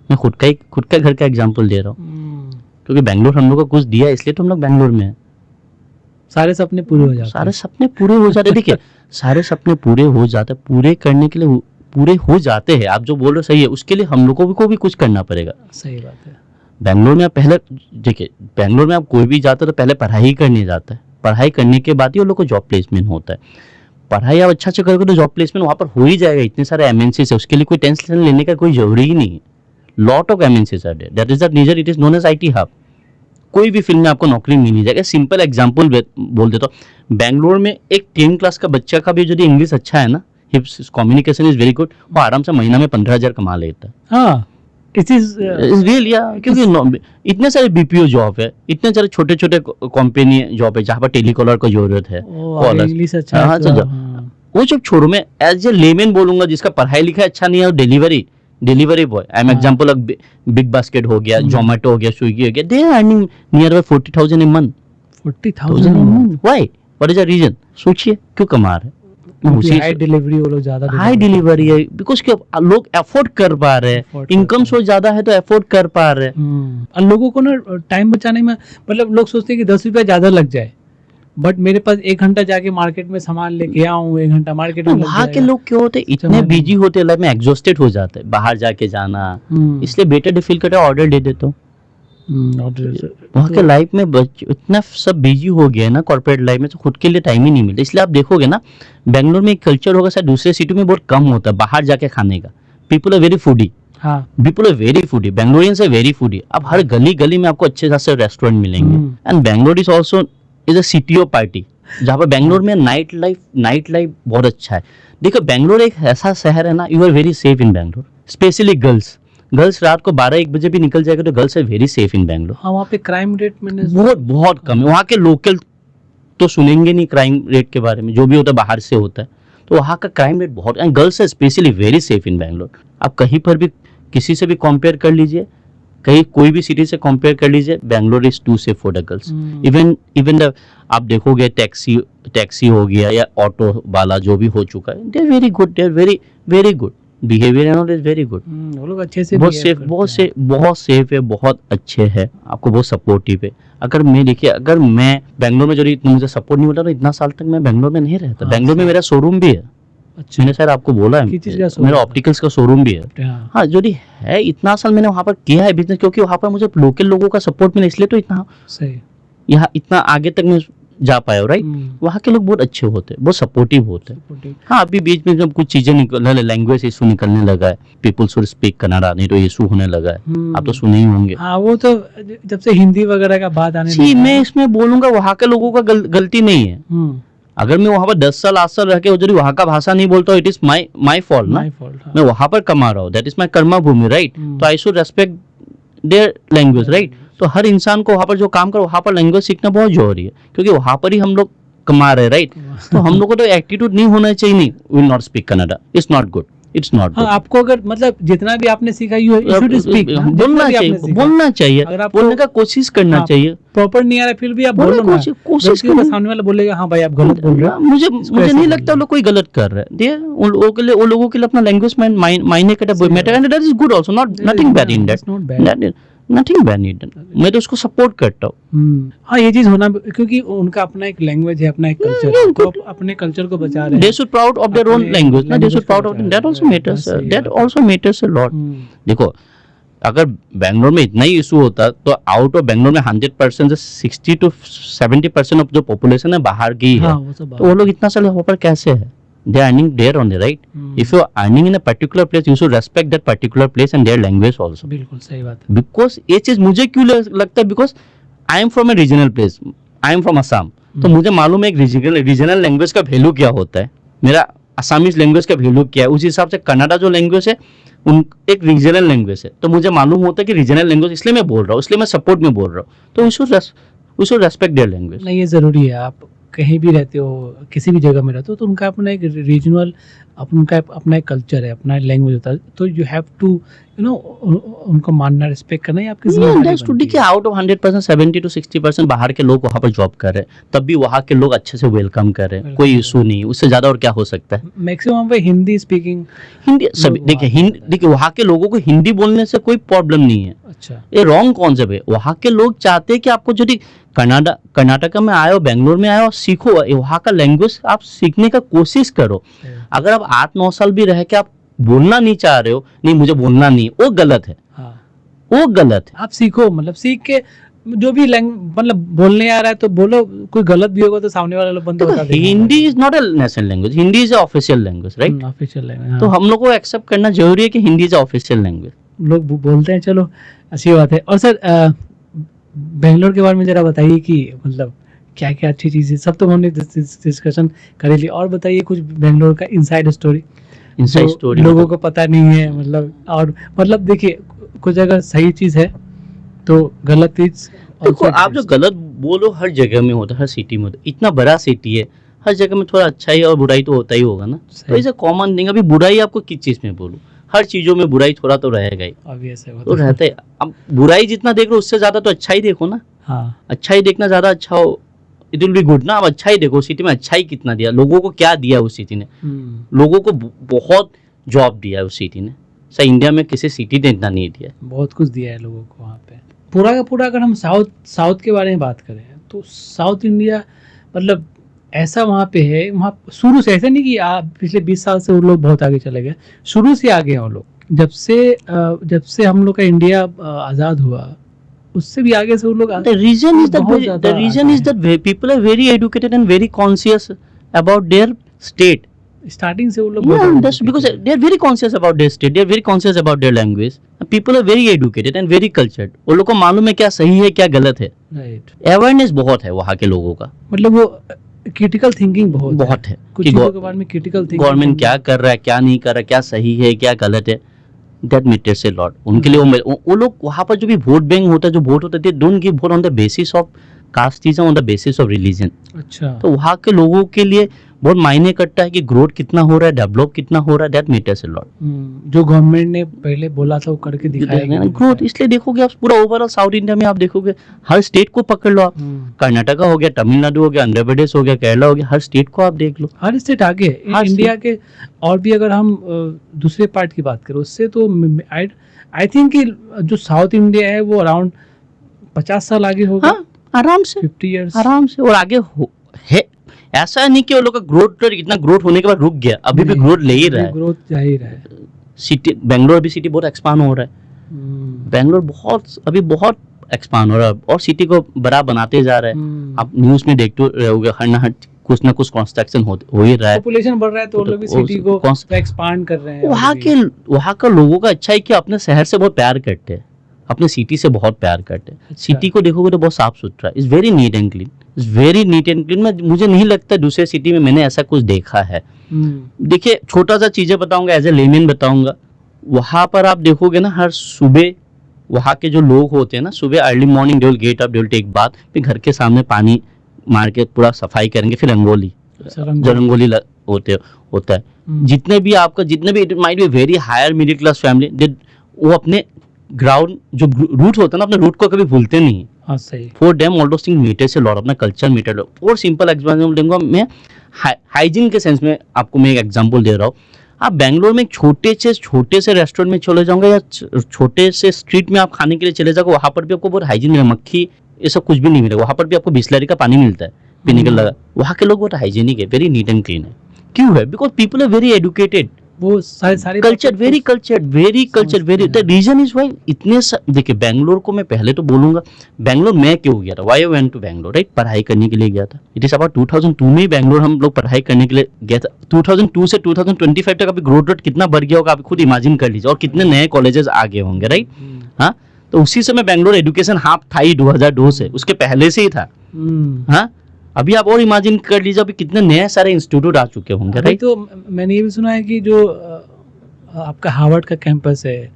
मैं खुद का घर का एग्जांपल दे रहा हूँ क्योंकि बेंगलोर हम लोग को कुछ दिया, इसलिए तो हम लोग बेंगलोर में हैं।
सारे सपने पूरे हो जाते हैं।
सारे सपने पूरे हो जाते हैं। देखिए, सारे सपने पूरे हो जाते हैं, पूरे करने के लिए पूरे हो जाते हैं। आप जो बोल रहे हो सही है, उसके लिए हम लोगों को भी कुछ करना पड़ेगा।
सही बात है।
बेंगलोर में आप पहले देखिए, बेंगलोर में आप कोई भी जाता है तो पहले पढ़ाई करने जाता है, पढ़ाई करने के बाद ही उन लोग को जॉब प्लेसमेंट होता है। पढ़ाई आप अच्छा से करोगे तो जॉब प्लेसमेंट वहाँ पर हो ही जाएगा। इतने सारे एमएनसीज है, उसके लिए कोई टेंशन लेने का कोई जरूरी ही नहीं है। Lot of MNCs are there, that is the reason it is known as IT hub. कोई भी फील्ड में आपको नौकरी मिल जाएगा। सिंपल एग्जांपल बोल देता हूँ, बेंगलोर में एक 10 क्लास का बच्चा का भी यदि इंग्लिश अच्छा है ना, his communication is very good, वो आराम से महीना में 15,000 कमा लेता है।
हाँ, इट इज
रियल, या क्योंकि इतने सारे बीपीओ जॉब है, इतने सारे छोटे छोटे कंपनी जॉब है जहाँ पर टेलीकॉलर को जरूरत है,
इंग्लिश अच्छा
हाँ,
है तो,
वो सब छोड़ो। मैं एज ए लेमैन बोलूंगा, जिसका पढ़ाई लिखाई अच्छा नहीं है, delivery boy, I am example of big basket हो गया, जोमेटो हो गया, स्विगी हो गया, they are earning near about 40,000 a month।
40,000 a month?
Why, what is the reason? सोचिए क्यों कमा रहे हैं।
हाई डिलीवरी वो लोग ज्यादा,
हाई डिलीवरी है बिकॉज लोग अफोर्ड कर पा रहे हैं, इनकम सोर्स ज्यादा है तो अफोर्ड कर पा रहे हैं।
और लोगों को ना टाइम बचाने में, मतलब लोग सोचते हैं कि 10 रुपया ज्यादा लग जाए, बट मेरे पास 1 घंटा जाके मार्केट में सामान लेके आऊँ, 1 घंटा मार्केट में
वहाँ के लोग क्यों होते, इतने बिजी होते, लाइफ में एग्जॉस्टेड हो जाते हैं बाहर जाके जाना, इसलिए बेटर फील करते ऑर्डर दे देता हूँ। वहाँ के लाइफ में इतना सब बिजी हो गया है ना, कॉर्पोरेट लाइफ में, तो खुद के लिए टाइम ही नहीं मिलता। इसलिए आप देखोगे ना, बेंगलोर में एक कल्चर होगा शायद दूसरे सिटी में बहुत कम होता है बाहर जाके खाने का। People are very foodie, people are very foodie, Bangalorians are very foodie. अब हर गली गली में आपको अच्छे खासे रेस्टोरेंट मिलेंगे। And Bangalore is also is a city of party, जहाँ पर बेंगलोर में नाइट लाइफ बहुत अच्छा है। देखो, बेंगलोर एक ऐसा शहर है ना, you are very safe in Bangalore, specially girls रात को 12-1 बजे भी निकल जाएगा तो girls are very safe in Bangalore.
हाँ, वहाँ पे क्राइम रेट मैंने
बहुत कम है। वहाँ के लोकल तो सुनेंगे नहीं क्राइम रेट के बारे में, जो भी होता है बाहर से होता है, तो वहाँ का क्राइम रेट बहुत, and girls are specially very safe in Bangalore. आप कहीं पर भी किसी से भी कंपेयर कर लीजिए, कहीं कोई भी सिटी से कंपेयर कर लीजिए, Bangalore is too safe for the girls. Even the आप देखोगे टैक्सी हो गया या ऑटो वाला जो भी हो चुका है, they are very good, they are very very good, behaviour and all is very good.
वो लोग अच्छे से
बहुत सेफ, बहुत सेफ है, बहुत अच्छे है, आपको बहुत सपोर्टिव है। अगर मैं देखिए, अगर मैं बेंगलोर में जो मुझे सपोर्ट नहीं मिला तो इतना साल तक मैं बेंगलोर में नहीं रहता। बेंगलोर में मेरा शोरूम भी है।
अच्छा,
मैंने शायद आपको बोला है, मेरा ऑप्टिकल्स का शोरूम भी है। हाँ, जो है इतना साल मैंने वहाँ पर किया है बिजनेस, क्योंकि वहाँ पर मुझे लोकल लोगों का सपोर्ट मिला, इसलिए तो इतना
सही
यहाँ इतना आगे तक मैं जा पाया हूँ, राइट। वहाँ के लोग बहुत अच्छे होते हैं, बहुत सपोर्टिव होते हैं। हाँ, अभी बीच में जब कुछ चीजें लैंग्वेज इशू निकलने लगा है, पीपल शुड स्पीक कन्नड़ा, नहीं तो इशू होने लगा है, आप तो सुने ही होंगे।
हाँ, वो तो जब से हिंदी वगैरह का बात आने
लगा, मैं इसमें बोलूंगा वहाँ के लोगों का गलती नहीं है। अगर मैं वहाँ पर 10 साल 8 साल रह के यदि वहाँ का भाषा नहीं बोलता हूँ, इट इज माई फॉल्ट ना। मैं वहाँ पर कमा रहा हूँ, दैट इज माई कर्मा भूमि, राइट। तो I should respect their language, right. तो हर इंसान को वहाँ पर जो काम करो, वहाँ पर लैंग्वेज सीखना बहुत जरूरी है, क्योंकि वहाँ पर ही हम लोग कमा रहे, राइट। तो हम लोग को तो एटीट्यूड नहीं होना चाहिए, नहीं will not speak Kannada, it's not good, it's not.
हाँ, आपको अगर मतलब जितना भी आपने सीखा यू शुड स्पीक,
बोलना चाहिए, बोलने का कोशिश करना चाहिए।
प्रॉपर नहीं आ रहा फिर भी आप बोलो ना, कोशिश करो, सामने वाला बोलेगा हाँ भाई आप गलत बोल रहे हो।
मुझे नहीं लगता लोग कोई गलत कर रहे हैं। उन लोगों के लिए अपना लैंग्वेज मायने करता matter, and that is good also, not nothing bad in that, nothing bad in that. मैं तो उसको सपोर्ट करता हूँ।
हाँ, ये चीज होना, क्योंकि उनका अपना एक लैंग्वेज है, अपना एक कल्चर है, तो अपने कल्चर को बचा रहे हैं।
They should proud of their own language, ना, they should proud of that also matters, that also matters a lot। देखो, अगर बेंगलोर में इतना ही इशू होता तो आउट ऑफ बेंगलोर में 100% से 60 to 70% ऑफ जो पॉपुलेशन है बाहर की है, तो वो लोग इतना साल वहाँ पर कैसे है? They are earning there only, right? If you are earning in a particular place, you should respect that particular place and their language also।
बिल्कुल सही बात है।
Because ये चीज मुझे क्यों लगता है, because I am from a regional place, I am from Assam, तो मुझे मालूम है एक रीजनल लैंग्वेज का वैल्यू क्या होता है, मेरा असमीज लैंग्वेज का वैल्यू क्या है। उस हिसाब से कन्नड़ा जो लैंग्वेज है एक रीजनल लैंग्वेज है, तो मुझे मालूम होता है कि रीजनल लैंग्वेज, इसलिए मैं बोल रहा हूँ, इसलिए मैं सपोर्ट में बोल रहा हूँ। तो we should respect their language.
नहीं, ये जरूरी है। आप कहीं भी रहते हो, किसी भी जगह में रहते हो, तो उनका अपना एक रीजनल, उनका अपना एक कल्चर है, अपना लैंग्वेज होता है, तो यू हैव टू उनको मानना, रिस्पेक्ट करना, आपकी जिम्मेदारी
है। आउट ऑफ 100% 70 to 60% बाहर के लोग वहाँ पर जॉब कर रहे हैं, तब भी वहाँ के लोग अच्छे से वेलकम कर रहे हैं, कोई इशू नहीं, उससे ज्यादा और क्या हो सकता है।
मैक्सिमम पे हिंदी स्पीकिंग,
हिंदी सभी देखिए वहाँ के लोगों को हिंदी बोलने से कोई प्रॉब्लम नहीं है।
अच्छा,
ये रॉन्ग कॉन्सेप्ट है। वहाँ के लोग चाहते हैं कि आपको यदि कर्नाटका में आए हो, बेंगलोर में आए हो, सीखो वहाँ का लैंग्वेज, आप सीखने का कोशिश करो। अगर आप 8-9 साल भी रह के आप बोलना नहीं चाह रहे हो, नहीं मुझे बोलना नहीं, वो गलत है।
हाँ,
वो गलत है।
आप सीखो, मतलब सीख के जो भी मतलब बोलने आ रहा है तो बोलो, कोई गलत भी होगा तो सामने वाला लोग बंदा बता देगा।
Hindi is not a national language, Hindi is official language, right.
Official language,
तो हम लोग को एक्सेप्ट करना जरूरी है कि हिंदी इज ऑफिशियल लैंग्वेज।
लोग बोलते हैं, चलो अच्छी बात है। और सर बेंगलोर के बारे में जरा बताइए कि मतलब क्या क्या अच्छी चीज़ें, सब तो हमने डिस्कशन कर ली, और बताइए कुछ बेंगलोर का इनसाइड स्टोरी लोगों को पता नहीं है, मतलब। और मतलब देखिए, कुछ अगर सही चीज़ है तो गलत चीज़,
देखो आप जो गलत बोलो हर जगह में होता है, हर सिटी में होता है। इतना बड़ा सिटी है, हर जगह में थोड़ा अच्छाई और बुराई तो होता ही होगा ना, तो इसे कॉमन थिंग। अभी बुराई आपको किस चीज़ में बोलूँ, हर चीज़ों में बुराई थोड़ा तो रहेगा ही,
ऑब्वियस है,
तो रहता है। अब बुराई जितना देख रहे हो उससे ज़्यादा तो अच्छाई देखो ना।
हाँ,
अच्छाई देखना ज़्यादा अच्छा हो, इट विल बी गुड ना। अब अच्छाई देखो, सिटी में अच्छाई कितना दिया, लोगों को क्या दिया उस सिटी ने, लोगों को बहुत जॉब दिया है उस सिटी ने। सर इंडिया में किसी सिटी ने इतना नहीं दिया,
बहुत कुछ दिया है लोगों को वहाँ पे। पूरा का पूरा अगर हम साउथ के बारे में बात करें तो साउथ इंडिया मतलब ऐसा वहाँ पे है, वहाँ शुरू से ऐसा नहीं कि पिछले 20 साल से वो लोग बहुत आगे चले गए, शुरू से आगे हैं वो लोग। जब से हम लोग का इंडिया आज़ाद हुआ, उससे भी आगे से वो लोग।
The reason is that people are very educated and very conscious about their state.
Starting से वो लोग,
that's because they are very conscious about their state, they are very conscious about their language. People are very educated and very cultured. वो लोग को मालूम है क्या सही है क्या गलत है,
राइट।
अवेयरनेस बहुत है वहाँ के लोगों का,
मतलब वो क्रिटिकल थिंकिंग बहुत है। कुछ चीजों के बारे में क्रिटिकल थिंकिंग,
गवर्नमेंट क्या कर रहा है क्या नहीं कर रहा है, क्या सही है क्या गलत है, दैट मैटर्स अ लॉट उनके लिए। वो लोग वहाँ पर जो भी वोट बैंक होता है, जो वोट होता है, they don't give vote on the basis of casteism, on the basis of religion.
अच्छा,
तो वहाँ के लोगों के लिए बहुत मायने करता है कि ग्रोथ कितना हो रहा है, डेवलप कितना हो रहा है, दैट मैटर्स अ लॉट।
जो गवर्नमेंट ने पहले बोला था वो करके दिखाया
ग्रोथ इसलिए देखोगे आप पूरा ओवरऑल साउथ इंडिया में आप देखोगे, हर स्टेट को पकड़ लो आप, कर्नाटका हो गया, तमिलनाडु हो गया, आंध्र प्रदेश हो गया, केरला हो गया, हर स्टेट को आप देख लो,
हर स्टेट आगे इंडिया के। और भी अगर हम दूसरे पार्ट की बात करें उससे तो आई थिंक कि जो साउथ इंडिया है वो अराउंड 50 साल आगे होगा।
हाँ, आराम से
50 इयर्स
आराम से, और आगे है। ऐसा नहीं कि वो लोग का ग्रोथ इतना ग्रोथ होने के बाद रुक गया, अभी भी ग्रोथ ले ही रहा है,
ग्रोथ जा ही रहा है।
सिटी बेंगलोर भी सिटी बहुत एक्सपांड हो रहा है, बेंगलोर बहुत एक्सपांड हो रहा है और सिटी को बड़ा बनाते जा रहा है। आप न्यूज में देखते रहोगे, हर ना हर कुछ ना कुछ कंस्ट्रक्शन हो ही रहा है,
पॉपुलेशन बढ़ रहा है तो लोग भी सिटी को एक्सपांड कर रहे हैं।
वहाँ का लोगों का अच्छा है कि अपने शहर से बहुत प्यार करते हैं, अपने सिटी से बहुत प्यार करते हैं।
अच्छा।
सिटी को देखोगे तो बहुत साफ सुथरा, is very neat and clean, is very neat and clean. मुझे नहीं लगता दूसरे सिटी में मैंने ऐसा कुछ देखा है। देखिए छोटा सा चीजें बताऊंगा, एज ए लेमैन बताऊंगा। वहां पर आप देखोगे ना, हर सुबह वहाँ के जो लोग होते हैं ना, सुबह early morning they will get up, they will take bath, फिर घर के सामने पानी मार के पूरा सफाई करेंगे, फिर रंगोली होता है। जितने भी it might be very higher middle class family, वो अपने ग्राउंड जो रूट होता है ना, अपने रूट को कभी भूलते नहीं।
हाँ, सही।
For them all those thing matters a lot, अपना कल्चर मैटर। और सिंपल एग्जांपल दूंगा मैं, हाइजीन के सेंस में आपको मैं एक एग्जांपल दे रहा हूँ। आप बेंगलोर में छोटे से रेस्टोरेंट में चले जाओगे या छोटे से स्ट्रीट में आप खाने के लिए चले जाओगे, वहां पर भी आपको बहुत हाइजीन मिलेगा, मक्खी ये सब कुछ भी नहीं मिलेगा। वहां पर भी आपको बिस्लरी का पानी मिलता है पीने के लगा। वहाँ के लोग बहुत हाइजीनिक है, वेरी नीट एंड क्लीन है। क्यों है? Because people are very educated,
वो सारे
culture very the reason is why इतने देखिए बेंगलोर को मैं पहले तो बोलूंगा, बेंगलोर मैं क्यों गया था, why I went to Bangalore, right, पढ़ाई करने के लिए गया था। इट इज अबाउट 2002 में ही बेंगलोर हम लोग पढ़ाई करने के लिए गया था। 2002 से 2025 तक अभी ग्रोथ रेट कितना बढ़ गया होगा आप खुद इमेजिन कर लीजिए, और कितने नए कॉलेजेस आगे होंगे, राइट। हाँ, तो उसी समय बेंगलोर एजुकेशन हाफ था ही 2002 से, उसके पहले से ही था। हाँ, अभी आप और इमेजिन कर लीजिए अभी कितने नए सारे इंस्टीट्यूट आ चुके होंगे, राइट।
तो मैंने ये भी सुना है कि जो आपका हार्वर्ड का कैंपस है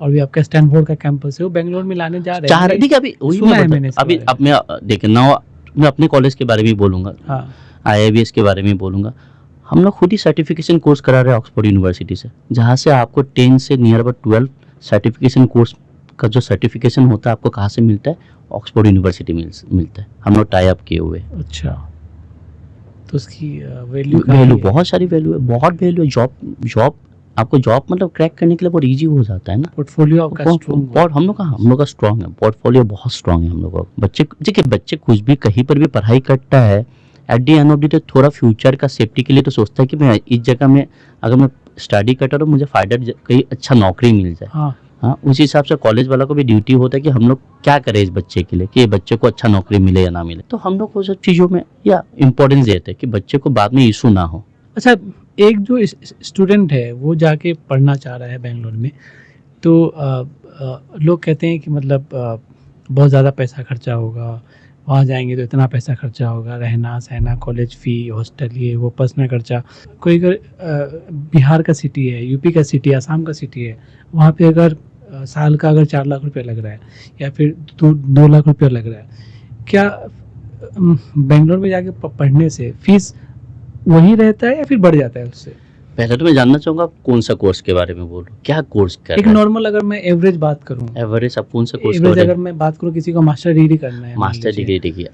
और भी आपका स्टैनफोर्ड का कैंपस है, वो बेंगलोर में लाने जा रहे हैं।
ठीक है, अभी अभी अब मैं देखिए मैं अपने कॉलेज के बारे में बोलूंगा, IIBS के बारे में बोलूंगा। हम लोग खुद ही सर्टिफिकेशन कोर्स करा रहे हैं ऑक्सफोर्ड यूनिवर्सिटी से, जहाँ से आपको 10 से नियर अबाउट 12 सर्टिफिकेशन कोर्स का जो सर्टिफिकेशन होता है आपको कहाँ से मिलता है, ऑक्सफोर्ड यूनिवर्सिटी मिलता है। हम लोग टाई अप किए हुए।
अच्छा, तो उसकी वैल्यू
बहुत सारी वैल्यू है, बहुत वैल्यू है। जॉब आपको जॉब मतलब क्रैक करने के लिए बहुत इजी हो जाता है ना।
पोर्टफोलियो आपका स्ट्रांग है।
हम लोग का स्ट्रांग है, पोर्टफोलियो बहुत स्ट्रांग है हम लोग का। बच्चे कुछ भी कहीं पर भी पढ़ाई करता है, eight the end of the day थोड़ा फ्यूचर का सेफ्टी के लिए तो सोचता है कि मैं इस जगह में अगर मैं स्टडी करता हूँ मुझे फायदा कहीं अच्छा नौकरी मिल जाए। हाँ, उसी हिसाब से कॉलेज वाला को भी ड्यूटी होता है कि हम लोग क्या करें इस बच्चे के लिए, कि ये बच्चे को अच्छा नौकरी मिले या ना मिले। तो हम लोग वो सब चीज़ों में या इम्पोर्टेंस देते हैं कि बच्चे को बाद में इशू ना हो।
अच्छा, एक जो स्टूडेंट है वो जाके पढ़ना चाह रहा है बेंगलोर में, तो लोग कहते हैं कि मतलब बहुत ज़्यादा पैसा खर्चा होगा, वहाँ जाएंगे तो इतना पैसा खर्चा होगा, रहना सहना, कॉलेज फ़ी, हॉस्टल, ये वो पर्सनल खर्चा। कोई अगर बिहार का सिटी है, यूपी का सिटी है, असम का सिटी है, वहाँ पे अगर साल का अगर 4 लाख रुपया लग रहा है या फिर 2 लाख रुपया लग रहा है, क्या बेंगलोर में जाके पढ़ने से फीस वही रहता है या फिर बढ़ जाता है उससे?
पहले तो मैं जानना चाहूँगा कौन सा कोर्स के बारे में बोल रहे हो, क्या कोर्स कर
एक नॉर्मल अगर मैं एवरेज बात करूँ,
एवरेज आप कौन सा कोर्स
एवरेज अगर मैं बात करूँ, किसी को मास्टर डिग्री करना है,
मास्टर डिग्री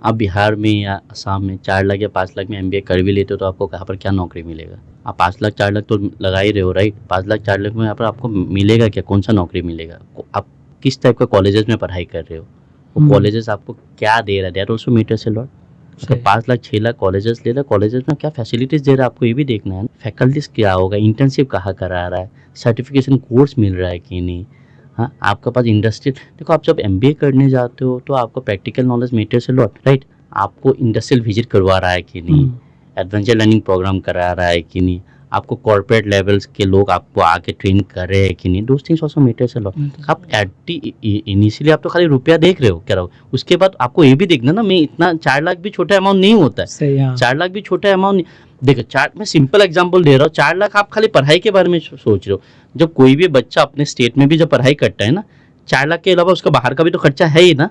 आप बिहार में या असम में 4 लाख या 5 लाख में MBA कर भी लेते हो तो आपको कहाँ पर क्या नौकरी मिलेगा? आप 5 लाख 4 लाख तो लगा ही रहे हो, राइट। 5 लाख 4 लाख में यहाँ पर आपको मिलेगा क्या, कौन सा नौकरी मिलेगा? आप किस टाइप का कॉलेजेस में पढ़ाई कर रहे हो, वो कॉलेजेस आपको क्या दे रहा है, that also matters a lot. तो 5 लाख 6 लाख कॉलेजेस ले रहा है, कॉलेजेस में क्या फैसिलिटीज दे रहा है आपको ये भी देखना है। फैकल्टीज क्या होगा, इंटर्नशिप कहाँ करा रहा है, सर्टिफिकेशन कोर्स मिल रहा है कि नहीं। हाँ, आपके पास इंडस्ट्रियल, देखो आप जब MBA करने जाते हो तो आपको practical knowledge matters a lot, right. आपको इंडस्ट्रियल विजिट करवा रहा है कि नहीं, एडवेंचर लर्निंग प्रोग्राम करा रहा है कि नहीं, आपको कॉर्पोरेट लेवल्स के लोग आपको आके ट्रेन कर रहे हैं कि नहीं, दोस things also matters a lot. आप इनिशियली आप तो खाली रुपया देख रहे हो क्या रहो, उसके बाद आपको ये भी देखना ना, मैं इतना 4 लाख भी छोटा अमाउंट नहीं होता है, 4 लाख भी छोटा अमाउंट नहीं। देखो मैं सिंपल एग्जांपल दे रहा हूँ, 4 लाख आप खाली पढ़ाई के बारे में सोच रहे हो। जब कोई भी बच्चा अपने स्टेट में भी जब पढ़ाई करता है ना, 4 लाख के अलावा उसका बाहर का भी तो खर्चा है ही ना।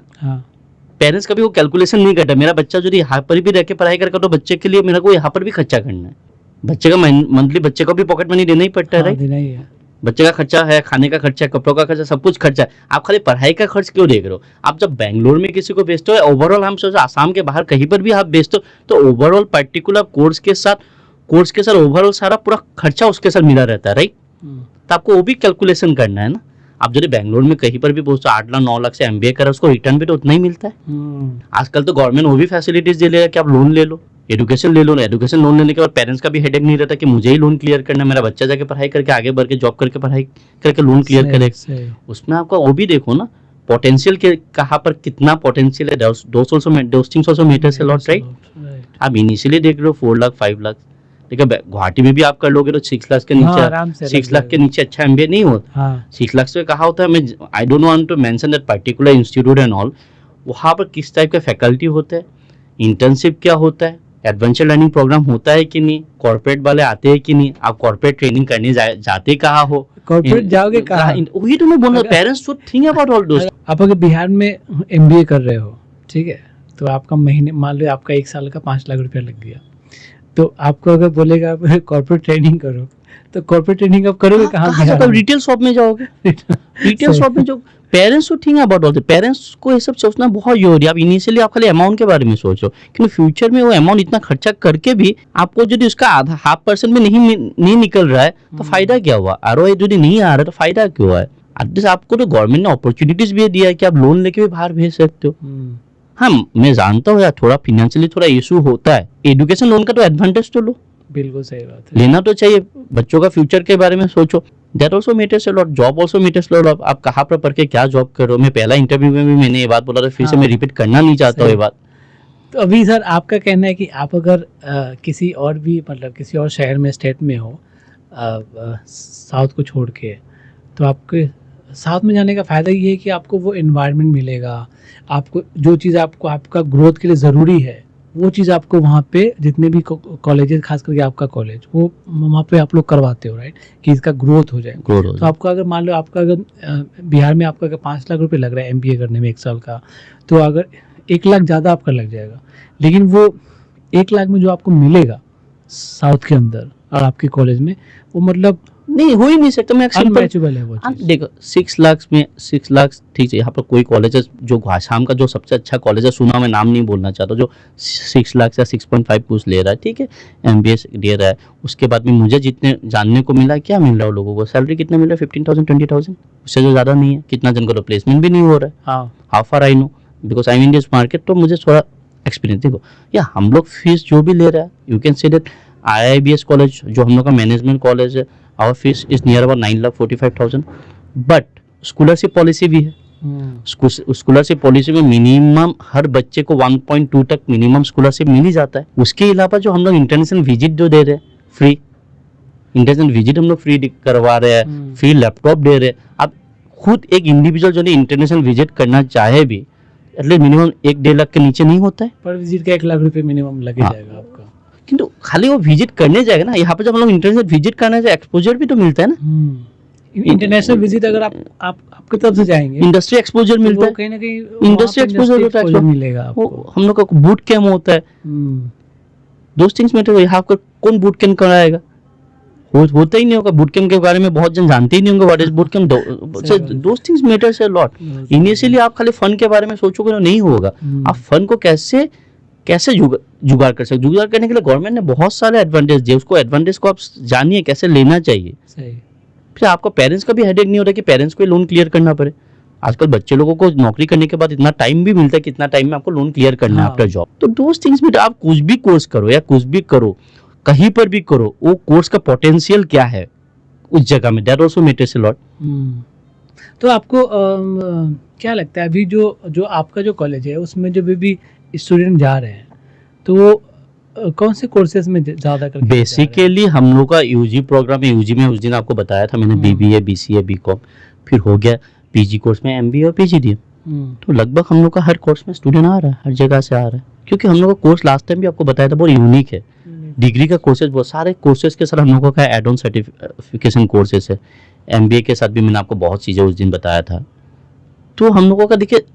पेरेंट्स कभी वो कैलकुलेशन नहीं करता, मेरा बच्चा जो यहाँ पर भी रह के पढ़ाई करेगा तो बच्चे के लिए मेरे को यहाँ पर भी खर्चा करना है, बच्चे का मंथली बच्चे को भी पॉकेट मनी देना ही पड़ता है,
हाँ,
राइट?
देना ही है।
बच्चे का खर्चा है, खाने का खर्चा है, कपड़ों का खर्चा, सब कुछ खर्चा है। आप खाली पढ़ाई का खर्च क्यों देख रहे हो? आप जब बैंगलोर में किसी को बेचते हो, ओवरऑल हम सोचो आसाम के बाहर कहीं पर भी आप बेचते हो तो ओवरऑल पर्टिकुलर कोर्स के साथ ओवरऑल सारा पूरा खर्चा उसके साथ मिला रहता है, राइट? तो आपको वो भी कैलकुलेशन करना है ना। आप जो बैंगलोर में कहीं पर भी पहुंचो 8 लाख 9 लाख से एमबीए करा, उसको रिटर्न भी तो उतना ही मिलता है। आजकल तो गवर्नमेंट वो भी फैसिलिटीज दे रहा है कि आप लोन ले लो, एजुकेशन ले लो ना। एजुकेशन लोन लेने के बाद पेरेंट्स का भी हेडेक नहीं रहता कि मुझे ही लोन क्लियर करना है, मेरा बच्चा जाके पढ़ाई करके आगे बढ़ के जॉब करके पढ़ाई करके लोन क्लियर करे। उसमें आपका वो भी देखो ना पोटेंशियल के कहाँ पर कितना पोटेंशियल है। दोस्त also matters a lot, right? आप इनिशियली देख रहे हो 4 लाख 5 लाख, देखिए गुवाहाटी में भी आप कर लोगे तो 6 लाख के नीचे 6 लाख के नीचे अच्छा एमबीए नहीं होता। 6 लाख से कहा होता है, मैं I don't want to mention that particular institute and all, वहाँ पर किस टाइप का फैकल्टी होता है, इंटर्नशिप क्या होता है, एडवेंचर लर्निंग प्रोग्राम होता है कि नहीं, कॉर्पोरेट वाले आते हैं कि नहीं, आप कॉर्पोरेट ट्रेनिंग करने जाते कहाँ हो,
कॉर्पोरेट जाओगे कहाँ?
वही तो मैं बोल रहा हूँ, parents should think about all दोस।
आप अगर बिहार में एमबीए कर रहे हो, ठीक है, तो आपका महीने मान लो आपका 1 साल का 5 लाख रुपया लग गया, तो आपको अगर बोलेगा आप कॉर्पोरेट ट्रेनिंग करो, तो कॉर्पोरेट ट्रेनिंग आप करोगे कहाँ?
रिटेल शॉप में जाओगे, रिटेल शॉप में जो पेरेंट्स को थिंक अबाउट ऑल, पेरेंट्स को ये सब सोचना बहुत जरूरी है। आप इनिशियली आप खाली अमाउंट के बारे में सोचो, क्योंकि फ्यूचर में वो अमाउंट इतना खर्चा करके भी आपको यदि उसका आधा 1/2% में नहीं निकल रहा है तो फायदा क्या हुआ? आरओआई यदि नहीं आ रहा तो फायदा क्यों हुआ है? एटलीस्ट आपको तो गवर्नमेंट ने अपॉर्चुनिटीज भी दिया है कि आप लोन लेके भी बाहर भेज सकते हो। हाँ, मैं जानता हूँ यार थोड़ा फाइनेंशियली थोड़ा इशू होता है, एजुकेशन लोन का तो एडवांटेज तो लो,
बिल्कुल सही बात है,
लेना तो चाहिए। बच्चों का फ्यूचर के बारे में सोचो, that also matters a lot, job also matters a lot. आप कहाँ पर पढ़ के क्या जॉब करो, मैं पहला इंटरव्यू में भी मैंने ये बात बोला था, फिर से मैं रिपीट करना नहीं चाहता हूँ ये बात।
तो अभी सर आपका कहना है कि आप अगर किसी और भी मतलब किसी और शहर में स्टेट में हो साउथ को छोड़ के, तो आपके साउथ में जाने का फ़ायदा ये है कि आपको वो एनवायरनमेंट मिलेगा, आपको जो चीज़ आपको आपका ग्रोथ के लिए ज़रूरी है वो चीज़ आपको वहाँ पे जितने भी कॉलेजेस, खास करके आपका कॉलेज, वो वहाँ पे आप लोग करवाते हो, राइट, कि इसका ग्रोथ हो जाए। तो आपका अगर मान लो आपका अगर बिहार में आपका अगर 5 लाख रुपए लग रहा है एमबीए करने में 1 साल का, तो अगर 1 लाख ज़्यादा आपका लग जाएगा, लेकिन वो 1 लाख में जो आपको मिलेगा साउथ के अंदर और आपके कॉलेज में, वो मतलब
नहीं हो ही नहीं सकता। मैं
अनमैचेबल है वो चीज़।
देखो 6 लाख में 6 लाख ठीक है, यहाँ पर कोई कॉलेज जो आसाम का जो सबसे अच्छा कॉलेज है, सुना मैं नाम नहीं बोलना चाहता, जो 6 लाख या 6.5 कुछ ले रहा है, ठीक है, एमबीए दे रहा है। उसके बाद में मुझे जितने जानने को मिला, क्या मिल रहा है लोगों को, सैलरी कितना मिल रहा है, 15,000 20,000, उससे जो ज़्यादा नहीं है। कितना जन को तो प्लेसमेंट भी नहीं हो रहा है। हाँ, how far I know, because I mean this market, तो मुझे थोड़ा एक्सपीरियंस। देखो या हम लोग फीस जो भी ले रहा है, you can say that IIBS college जो हम लोग का मैनेजमेंट कॉलेज है, our fees is near about 9,45,000, but scholarship policy भी है। स्कॉलरशिप पॉलिसी में मिनिमम हर बच्चे को 1.2 तक मिनिमम स्कॉलरशिप मिल ही जाता है। उसके अलावा जो हम लोग इंटरनेशनल विजिट जो दे रहे हैं, फ्री इंटरनेशनल विजिट हम लोग फ्री करवा रहे हैं, फ्री लैपटॉप दे रहे हैं। अब खुद एक इंडिविजुअल जो इंटरनेशनल विजिट करना चाहे भी एटलीस्ट मिनिमम 1-1.5 लाख के नीचे नहीं होता है।
पर विजिट का 1 लाख रुपए मिनिमम लगे जाएगा आपका।
किंतु खाली वो विजिट करने जाएगा ना, यहाँ पे जब हम लोग इंटरनेशनल विजिट करने जाए, एक्सपोजर भी तो मिलता है ना।
इंटरनेशनल विजिट अगर आप आपकी तरफ से जाएंगे,
इंडस्ट्री एक्सपोजर मिलता है,
कहीं ना कहीं
इंडस्ट्री एक्सपोजर
मिलेगा आपको।
हम लोग का बूट कैंप होता है, दोस थिंग्स मैटर। यहाँ पर कौन बूट कैंप कराएगा, होता ही नहीं होगा। बूट कैंप के बारे में बहुत जन जानते ही नहीं होंगे, what is boot camp. Those things matters a lot. Initially आप खाली फन के बारे में सोचोगे तो नहीं होगा। आप फन को कैसे जुगाड़ कर सकते। जुगाड़ करने के लिए गवर्नमेंट ने बहुत सारे एडवांटेज दिए, उसको एडवांटेज को आप जानिए कैसे लेना चाहिए। फिर आपको पेरेंट्स का भी हेडेक नहीं होता कि पेरेंट्स को लोन क्लियर करना पड़े। आजकल बच्चे लोगों को नौकरी करने के बाद इतना टाइम भी मिलता है कि इतना टाइम में आपको लोन क्लियर करना है आफ्टर जॉब। तो दोस थिंग्स में आप कुछ भी कोर्स करो या कुछ भी करो, कहीं पर भी करो, वो कोर्स का पोटेंशियल क्या है उस जगह में, that also matters a lot.
तो आपको क्या लगता है अभी जो आपका जो कॉलेज है उसमें जो भी स्टूडेंट जा रहे हैं, तो वो कौन से कोर्सेज में ज़्यादा करके?
बेसिकली हम लोग का यूजी प्रोग्राम है। यूजी में उस दिन आपको बताया था मैंने, बीबीए, बीसीए, बीकॉम, फिर हो गया पीजी कोर्स में एमबीए और पीजीडीएम। तो लगभग हम लोग का हर कोर्स में स्टूडेंट आ रहा है, हर जगह से आ रहा है, क्योंकि हम लोग का कोर्स लास्ट टाइम भी आपको बताया था बहुत यूनिक है। डिग्री का कोर्सेज बहुत सारे कोर्सेज के साथ हम लोगों का एड ऑन सर्टिफिकेशन कोर्सेज है। एमबीए के साथ भी मैंने आपको बहुत चीज़ें उस दिन बताया था। तो हम लोगों का देखिए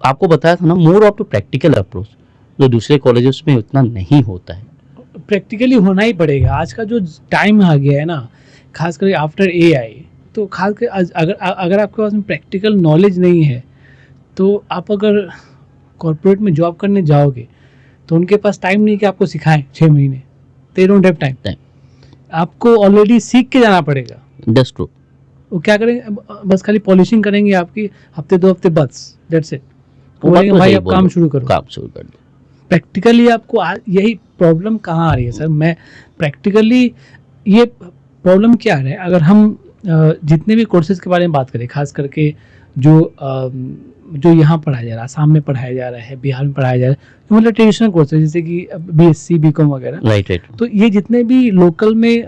आपको बताया था ना, more of too practical approach, जो दूसरे कॉलेजेस में उतना नहीं होता है।
प्रैक्टिकली होना ही पड़ेगा। आज का जो टाइम आ गया है ना, खास करके आफ्टर AI, तो खास कर अगर अगर आपके पास में प्रैक्टिकल नॉलेज नहीं है, तो आप अगर कॉर्पोरेट में जॉब करने जाओगे तो उनके पास टाइम नहीं कि आपको सिखाएं 6 महीने। They don't have time. आपको ऑलरेडी सीख के जाना पड़ेगा।
That's true.
वो क्या करेंगे, बस खाली पॉलिशिंग करेंगे आपकी, हफ्ते 2 हफ्ते बस, दैट्स इट। बोलेंगे भाई आप काम शुरू करो,
काम शुरू कर दो।
प्रैक्टिकली आपको यही प्रॉब्लम कहाँ आ रही है सर? मैं प्रैक्टिकली ये प्रॉब्लम क्या है, अगर हम जितने भी कोर्सेज के बारे में बात करें, खास करके जो यहाँ पढ़ाया जा रहा है, आसाम में पढ़ाया जा रहा है, बिहार में पढ़ाया जा रहा है, तो मतलब ट्रेडिशनल कोर्सेज जैसे कि BSc BCom वगैरह,
राइट।
तो ये जितने भी लोकल में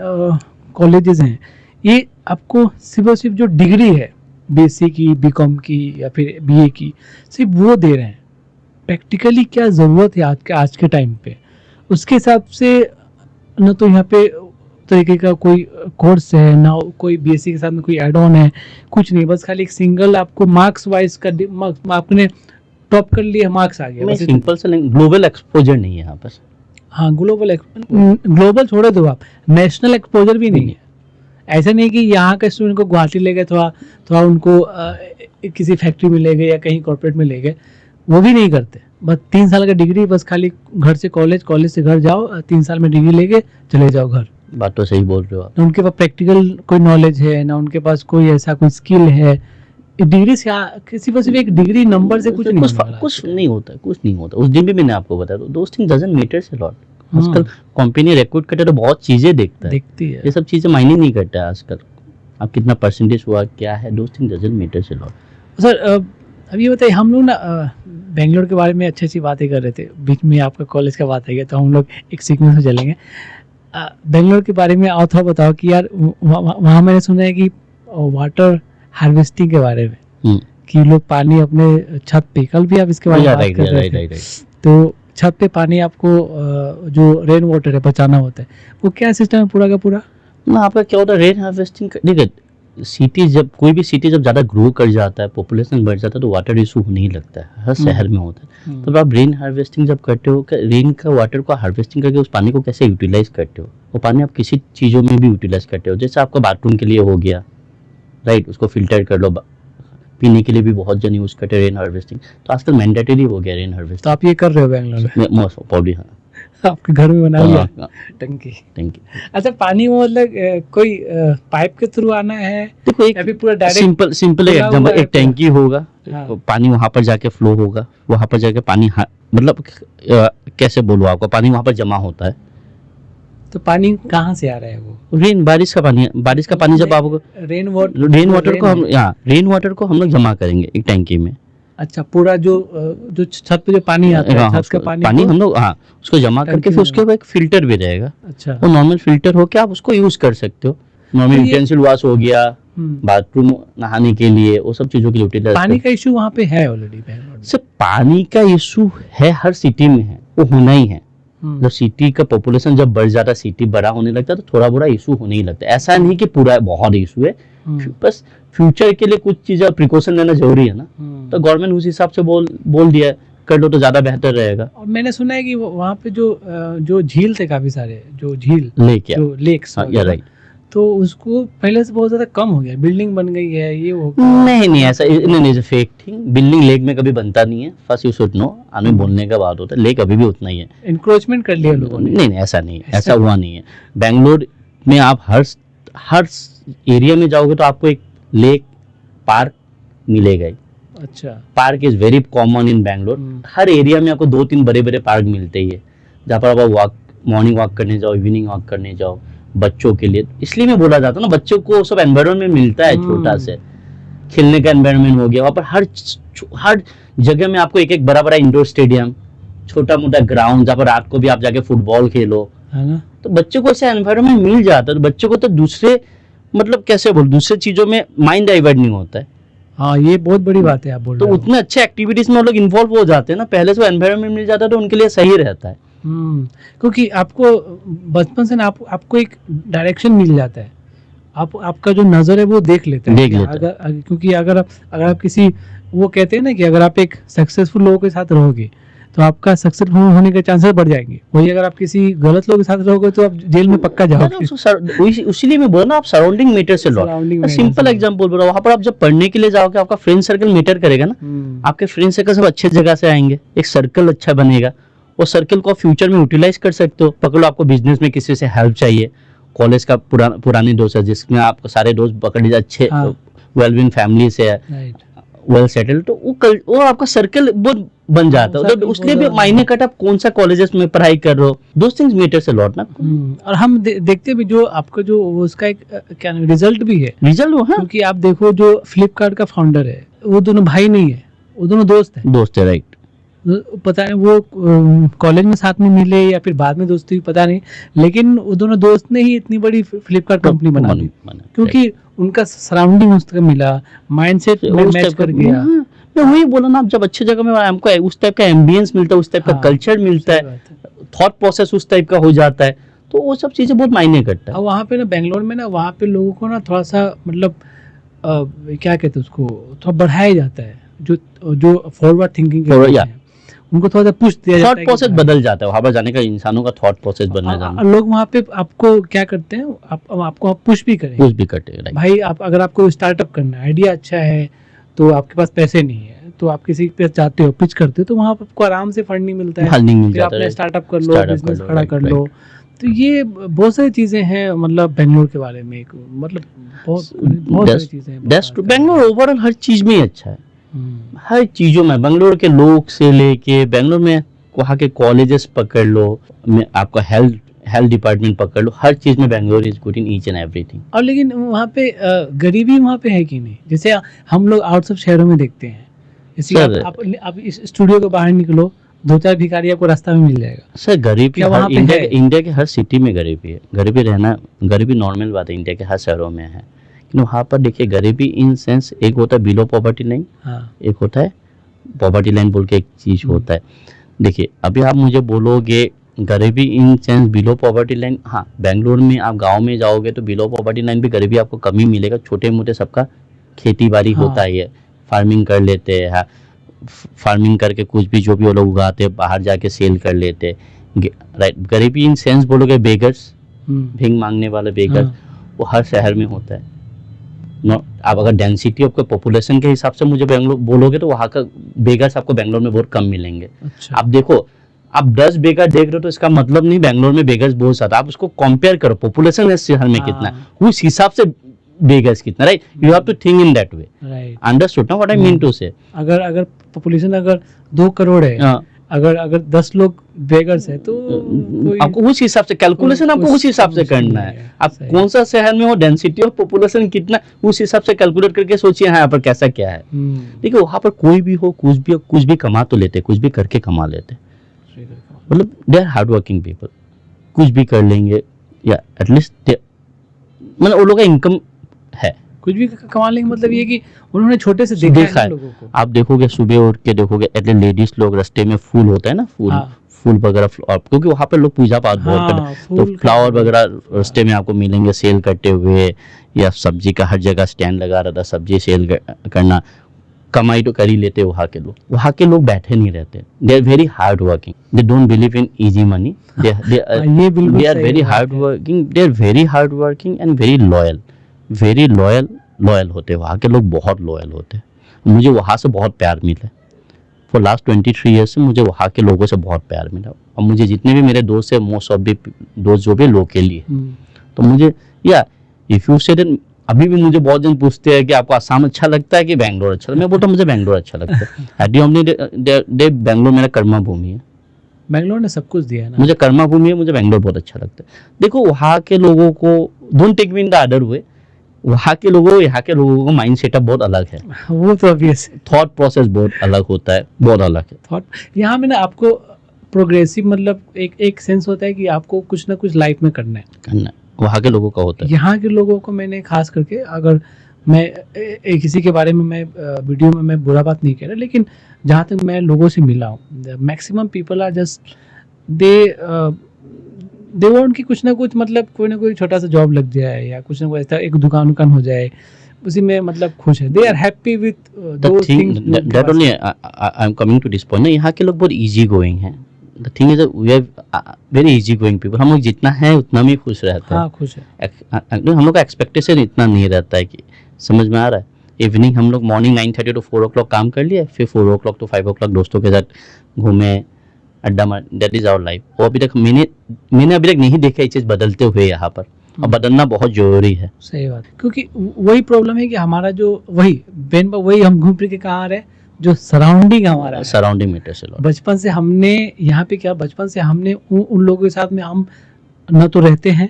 कॉलेजेस हैं, ये आपको सिर्फ और सिर्फ जो डिग्री है BSc की, BCom की या फिर BA की, सिर्फ वो दे रहे हैं। प्रैक्टिकली क्या ज़रूरत है आज के टाइम पे, उसके हिसाब से न तो यहाँ पे तरीके का कोई कोर्स है, ना कोई BSc के साथ में कोई एड ऑन है, कुछ नहीं। बस खाली एक सिंगल आपको मार्क्स वाइज का आपने टॉप कर लिया, मार्क्स आ गया, बस
सिंपल से। ग्लोबल एक्सपोजर नहीं है यहाँ पर।
हाँ, ग्लोबल छोड़े दो आप, नेशनल एक्सपोजर भी नहीं है। ऐसा नहीं कि यहाँ के स्टूडेंट को गुवाहाटी ले गए, थोड़ा उनको किसी फैक्ट्री में ले गए या कहीं कॉर्पोरेट में ले गए, वो भी नहीं करते। बस 3 साल का डिग्री, बस खाली घर से कॉलेज, कॉलेज से घर जाओ, 3 साल में डिग्री लेके चले जाओ घर।
बात तो सही बोल रहे हो आप।
ना उनके पास प्रैक्टिकल कोई नॉलेज है, ना उनके पास कोई ऐसा कोई स्किल है। डिग्री से किसी पर सिर्फ एक डिग्री नंबर से कुछ नहीं
होता है, कुछ नहीं होता। उस दिन भी मैंने आपको बताया, तो दोस्त thing doesn't matters a lot. आजकल कंपनी रिक्रूट करते तो बहुत चीजें देखती है, ये सब चीजें मायने नहीं करता है आजकल। आप कितना परसेंटेज हुआ, क्या है, दोस्त thing doesn't matters a lot.
Sir अब ये बताइए, हम लोग ना बेंगलोर के बारे में अच्छी अच्छी बातें कर रहे थे, बीच में आपका कॉलेज का बात आ गया, तो हम लोग एक सीक्वेंस में चलेंगे। बेंगलोर के बारे में और थोड़ा बताओ कि यार वहाँ मैंने सुना है कि वाटर हार्वेस्टिंग के बारे में, कि लोग पानी अपने छत पे, कल भी आप इसके बारे में बात कर रहे थे, तो छत पे पानी आपको जो रेन वाटर है बचाना होता है, वो क्या सिस्टम है पूरा का पूरा?
ना आपका क्या होता है रेन हार्वेस्टिंग? देखिए, सिटी जब कोई भी सिटी जब ज़्यादा ग्रो कर जाता है, पॉपुलेशन बढ़ जाता है, तो वाटर इशू होने ही लगता है, हर शहर में होता है। तो आप रेन हार्वेस्टिंग जब करते हो, रेन का वाटर को हार्वेस्टिंग करके उस पानी को कैसे यूटिलाइज करते हो, वो पानी आप किसी चीज़ों में भी यूटिलाइज करते हो। जैसे आपका बाथरूम के लिए हो गया, राइट, उसको फिल्टर कर लो, पीने के लिए भी बहुत जन यूज करते हैं रेन हार्वेस्टिंग। तो आजकल मैंडेटरी हो गया रेन हार्वेस्टिंग।
तो आप ये कर रहे हो बेंगलोर में?
मोस्ट प्रॉब्ली हाँ,
आपके घर में बना लिया टंकी? अच्छा, पानी में मतलब कोई पाइप के थ्रू आना है?
देखो, एक पूरा डायरेक्ट सिंपल एग्जांपल, एक टैंकी होगा, हाँ। पानी वहां पर जाके फ्लो होगा, वहां पर जाके पानी मतलब कैसे बोलूं आपको, पानी वहां पर जमा होता है।
तो पानी कहाँ से आ रहा है? वो
रेन, बारिश का पानी। बारिश का पानी जब आपको रेन वाटर को हम लोग जमा करेंगे एक टैंकी में।
अच्छा, पूरा जो छत पे जो पानी आता है, छत का पानी
हम लोग उसको जमा करके फिर उसके बाद एक फिल्टर भी रहेगा।
अच्छा,
वो नॉर्मल फिल्टर हो के आप उसको यूज कर सकते हो। नॉर्मल यूटेंसिल वॉश हो गया, बाथरूम नहाने के लिए, वो सब चीजों के लिए।
पानी का इशू वहाँ पे है ऑलरेडी बेंगलोर में?
सर, पानी का इशू है, हर सिटी में है, वो होना ही है। जब सिटी का पॉपुलेशन जब बढ़ जाता है, सिटी बड़ा होने लगता है, तो थोड़ा बड़ा इशू होने ही लगता है। ऐसा नहीं कि पूरा बहुत इशू है, बस फ्यूचर के लिए कुछ चीजें प्रिकॉशन लेना जरूरी है ना। तो गवर्नमेंट उस हिसाब से बोल दिया है, कर लो तो ज्यादा बेहतर रहेगा। और
मैंने सुना है कि वहाँ पे जो झील थे काफी सारे, जो झील लेक्स,
राइट,
तो उसको पहले से बहुत ज्यादा कम हो गया, बिल्डिंग बन गई है, ये हो गया।
नहीं ऐसा नहीं, फेक थिंग। बिल्डिंग लेक में कभी बनता नहीं है, फर्स्ट यू शुड नो। हमें बोलने का बात होता है, लेक अभी भी उतना ही है।
इंक्रोचमेंट कर लिया लोगों ने?
नहीं, ऐसा नहीं है, ऐसा हुआ नहीं है। बेंगलोर में आप हर एरिया में जाओगे तो आपको एक लेक, पार्क मिलेगा ही।
अच्छा,
park is very common in Bangalore. Her area में आपको 2-3 बड़े पार्क मिलते ही है, जहाँ पर आप मॉर्निंग वॉक करने जाओ, इवनिंग वॉक करने जाओ, बच्चों के लिए। इसलिए मैं बोला जाता ना, बच्चों को सब एनवायरनमेंट मिलता है, छोटा से खेलने का एनवायरनमेंट हो गया। वहाँ पर हर जगह में आपको एक बड़ा इंडोर स्टेडियम, छोटा मोटा ग्राउंड, जहाँ पर रात को भी आप जाके फुटबॉल खेलो, है ना। तो बच्चों को ऐसा एनवायरनमेंट मिल जाता है, तो बच्चों को तो दूसरे दूसरे चीजों में माइंड डाइवर्ट नहीं होता है।
हाँ, ये बहुत बड़ी बात है आप बोल रहे हो।
तो उतने अच्छे एक्टिविटीज में लोग इन्वॉल्व हो जाते हैं ना, पहले से एनवायरनमेंट मिल जाता है, तो उनके लिए सही रहता है।
क्योंकि आपको बचपन से ना आपको एक डायरेक्शन मिल जाता है, आपका जो नजर है वो देख लेता है।
देख लेता है।
क्योंकि अगर आप किसी, वो कहते हैं ना कि अगर आप एक सक्सेसफुल लोगों के साथ रहोगे तो आपका सक्सेसफुल होने के चांसेस बढ़ जाएंगे। वही अगर आप किसी गलत लोगों के साथ रहोगे तो आप जेल में पक्का जाओगे।
उसीलिए मैं बोला ना, आप सराउंडिंग मैटर से लो।
Surrounding matters
सिंपल
से लो।
एग्जांपल बोल रहा हूँ, वहां पर आप जब पढ़ने के लिए जाओगे आपका फ्रेंड सर्कल मैटर करेगा ना। आपके फ्रेंड सर्कल सब अच्छे जगह से आएंगे, एक सर्कल अच्छा बनेगा, और सर्कल को आप फ्यूचर में यूटिलाइज कर सकते हो। पकड़ लो आपको बिजनेस में किसी से हेल्प चाहिए, कॉलेज का पुराने दोस्त है जिसमें आपको सारे दोस्त पकड़ लीजिए अच्छे वेल बीइंग फैमिली से है,
राइट।
वेल सेटल, तो वो आपका सर्कल बहुत बन जाता है। तो उसलिए भी मायने कट आप कौन सा कॉलेजेस में पढ़ाई कर रहे हो, दोस थिंग्स मैटर से लॉट ना।
और हम देखते भी जो आपका जो उसका एक क्या रिजल्ट भी है,
रिजल्ट वो है,
क्योंकि आप देखो जो फ्लिपकार्ट का फाउंडर है वो दोनों भाई नहीं है, वो दोनों दोस्त हैं।
दोस्त है, राइट।
पता नहीं वो कॉलेज में साथ में मिले या फिर बाद में दोस्ती हुई, पता नहीं, लेकिन वो दोनों दोस्त ने ही इतनी बड़ी फ्लिपकार्ट कंपनी बना दी, क्योंकि उनका सराउंडिंग उसका मिला, माइंडसेट मैच कर गया।
मैं वही बोला ना, आप जब अच्छे जगह में हमको उस टाइप का एम्बियंस मिलता है, उस टाइप का कल्चर मिलता है, थॉट प्रोसेस उस टाइप का हो जाता है, तो वो सब चीजें बहुत मायने करता है।
और वहाँ पे ना बेंगलोर में ना, वहाँ पे लोगों को ना थोड़ा सा मतलब क्या कहते हैं उसको, थोड़ा बढ़ाया जाता है, जो फॉरवर्ड थिंकिंग उनको थोड़ा सा पुश दिया जाता है,
थॉट प्रोसेस बदल जाता है वहाँ पर जाने का, इंसानों का थॉट प्रोसेस बनने जाना।
लोग वहाँ पे आपको क्या करते हैं, आपको पुश भी करें,
पुश भी करते हैं
भाई। अगर आपको स्टार्टअप करना है, आइडिया अच्छा है, तो आपके पास पैसे नहीं है तो आप किसी पे जाते हो, पिच करते हो, तो वहाँ पर आपको आराम से फंडिंग मिलता है, फिर आपने स्टार्टअप कर लो, बिजनेस खड़ा कर लो। तो ये बहुत सारी चीजें हैं, मतलब बेंगलोर के बारे में, मतलब बहुत सारी चीजें हैं।
बेंगलोर ओवरऑल हर चीज में अच्छा है, हर चीजों में। बेंगलोर के लोग से लेके बेंगलोर में वहाँ के कॉलेजेस पकड़ लो, आपका हेल्थ डिपार्टमेंट पकड़ लो, हर चीज में Bangalore is good in each and everything.
और लेकिन वहाँ पे गरीबी वहाँ पे है कि नहीं? जैसे हम लोग आउट ऑफ शहरों में देखते हैं, जैसे आप इस स्टूडियो के बाहर निकलो, 2-4 भिखारी आपको रास्ता में मिल जाएगा।
सर गरीबी इंडिया के हर सिटी में गरीबी है, गरीबी नॉर्मल बात है, इंडिया के हर शहरों में है। लेकिन वहाँ पर देखिए गरीबी इन सेंस, एक होता है बिलो पॉवर्टी लाइन, एक होता है पॉवर्टी लाइन बोल के एक चीज होता है। देखिए अभी आप मुझे बोलोगे गरीबी in sense below poverty line, हाँ बेंगलोर में आप गांव में जाओगे तो बिलो पॉवर्टी लाइन भी गरीबी आपको कमी मिलेगा। छोटे मोटे सबका खेती बाड़ी होता है, फार्मिंग कर लेते हैं, फार्मिंग करके कुछ भी जो भी वो लोग उगाते हैं बाहर जाके सेल कर लेते हैं, राइट। गरीबी इन सेंस बोलोगे बेगर्स, भीख मांगने वाले बेगर्स, वो हर शहर में होता है। आप अगर डेंसिटी ऑफ पॉपुलेशन के हिसाब से मुझे बेंगलोर बोलोगे तो वहाँ का बेगर्स आपको बेंगलोर में बहुत कम मिलेंगे। अच्छा। आप देखो, आप 10 बेगर देख रहे हो तो इसका मतलब नहीं बेंगलोर में बेगर्स बहुत ज्यादा, आप उसको कंपेयर करो पॉपुलेशन इस शहर में कितना, उस हिसाब से बेगर्स कितना, right. You have to think in that way, right. Understood ना what I mean to say.
अगर पॉपुलेशन अगर 2 करोड़ है, अगर 10 लोग बेगर्स है, तो
आपको उस हिसाब से कैलकुलेशन आपको उस हिसाब से करना है। आप कौन सा शहर में हो, डेंसिटी ऑफ पॉपुलेशन कितना, उस हिसाब से कैलकुलेट करके सोचिए यहाँ पर कैसा क्या है। देखिए वहाँ पर कोई भी हो, कुछ भी कमा तो लेते, कुछ भी करके कमा लेते, मतलब they are hard working people, कुछ भी कर लेंगे, या एटलीस्ट मतलब वो लोग का इनकम है, कुछ भी कमा लेंगे। मतलब ये कि उन्होंने छोटे से देखा है लोगों को। आप देखोगे सुबह उठ के देखोगे एटलीस्ट लेडीज लोग रास्ते में फूल होता है ना, फूल वगैरह, क्योंकि वहाँ पे लोग पूजा पाठ बहुत करते हैं, तो फ्लावर वगैरह रास्ते में आपको मिलेंगे सेल करते हुए, या सब्जी का हर जगह स्टैंड लगा रहता, सब्जी सेल करना, कमाई तो कर ही लेते वहाँ के लोग। वहाँ के लोग बैठे नहीं रहते, they are very hard working, they don't believe in easy money, they are very hard working, they are very hard working and very loyal होते हैं। वहाँ के लोग बहुत लॉयल होते हैं। मुझे वहाँ से बहुत प्यार मिला फॉर लास्ट 23 ईयर्स से, मुझे वहाँ के लोगों से बहुत प्यार मिला। और मुझे जितने भी मेरे दोस्त है, मोस्ट ऑफ द दोस्त जो भी लोकली है, तो मुझे या इफ यू से देन, अभी भी मुझे बहुत जन पूछते हैं कि आपको आसाम अच्छा लगता है कि बेंगलोर अच्छा लगता है। मैं बोलता हूँ मुझे बेंगलोर अच्छा लगता है। एट द बेंगलोर मेरा कर्मा भूमि है, बेंगलोर ने सब कुछ दिया है ना, मुझे कर्मा भूमि है, मुझे बेंगलोर बहुत अच्छा लगता है। देखो वहाँ के लोगों को don't take me in the other way, वहाँ के लोगों यहाँ के लोगों का माइंड सेटअप बहुत अलग है, वो तो ऑब्वियस है। थॉट प्रोसेस बहुत अलग होता है, बहुत अलग है थॉट। यहाँ में ना आपको प्रोग्रेसिव मतलब एक सेंस होता है कि आपको कुछ ना कुछ लाइफ में करना है, वहाँ के लोगों का होता है। यहाँ के लोगों को मैंने खास करके, अगर मैं किसी के बारे में मैं वीडियो में मैं बुरा बात नहीं कह रहा, लेकिन जहाँ तक मैं लोगों से मिला हूँ, maximum people are just
they want कि कुछ ना कुछ मतलब कोई ना कोई छोटा सा जॉब लग जाए या कुछ ना कुछ ऐसा एक दुकान हो जाए, उसी में मतलब खुश है, they are happy with those things.
That only I am coming to this point ना, यहाँ के लोग बहुत इजी गोइंग हैं। The thing is we are very easy going people, हम लोग जितना है उतना में खुश रहते हैं।
हाँ खुश है।
हम लोग का एक्सपेक्टेशन इतना नहीं रहता है कि, समझ में आ रहा है, इवनिंग हम लोग मॉर्निंग 9:30 to 4 o'clock काम कर लिए, फिर 4 o'clock to 5 o'clock दोस्तों के साथ घूमे, अड्डा मार, दैट इज आवर लाइफ। वो अभी तक मैंने अभी तक नहीं देखा ये चीज़ बदलते हुए यहाँ पर, और बदलना बहुत जरूरी है।
सही बात, क्योंकि वही प्रॉब्लम है कि हमारा जो वही हम घूम फिर के कहाँ आ रहे हैं, जो सराउंडिंग हमारा है,
सराउंडिंग मैटर से
बचपन से हमने यहाँ पे क्या, बचपन से हमने उन लोगों के साथ में हम न तो रहते हैं,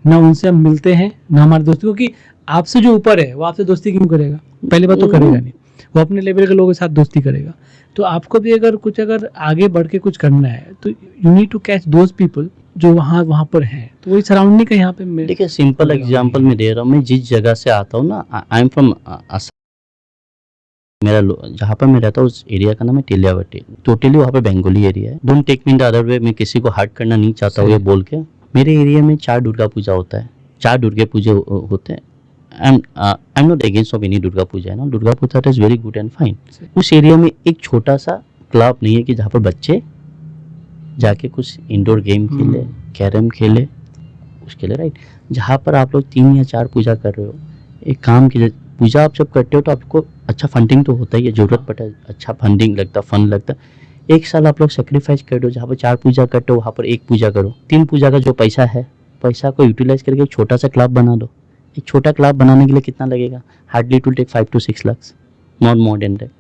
न उनसे हम मिलते हैं, न हमारे दोस्त, क्योंकि आपसे जो ऊपर है वो आपसे दोस्ती क्यों करेगा, पहली बात तो करेगा नहीं, वो अपने लेवल के लोगों के साथ दोस्ती करेगा। तो आपको भी अगर आगे बढ़ के कुछ करना है तो you need to catch those people जो वहाँ पर हैं, तो वही सराउंडिंग का यहाँ पे।
देखिए सिंपल एग्जांपल मैं दे रहा हूँ, मैं जिस जगह से आता हूँ ना, आई एम फ्रॉम मेरा जहाँ पर मैं रहता हूँ उस एरिया का नाम है टिलियावटी, टोटली वहाँ पे बंगाली एरिया है। Don't take me the other way, मैं किसी को हर्ट करना नहीं चाहता हूँ ये बोल के। मेरे एरिया में 4 दुर्गा पूजा होता है, 4 दुर्गा पूजा होते हैं। I am not against of any Durga Puja है ना, Durga Puja is very good and fine. उस एरिया में एक छोटा सा क्लब नहीं है कि जहाँ पर बच्चे जाके कुछ इंडोर गेम खेले, कैरम खेले, उसके लिए राइट। जहाँ पर आप लोग 3 या 4 पूजा कर रहे हो, एक काम की पूजा आप जब करते हो तो आपको अच्छा फंडिंग तो होता ही है, जरूरत पड़ता है, अच्छा फंडिंग लगता, फंड लगता। एक साल आप लोग सेक्रीफाइस कर दो, जहाँ पर 4 पूजा करते हो वहाँ पर 1 पूजा करो। 3 पूजा का जो पैसा है, पैसा को यूटिलाइज करके एक छोटा सा क्लब बना दो। एक छोटा क्लब बनाने के लिए कितना लगेगा, hardly it will take 5 to 6 lakhs, not more than that.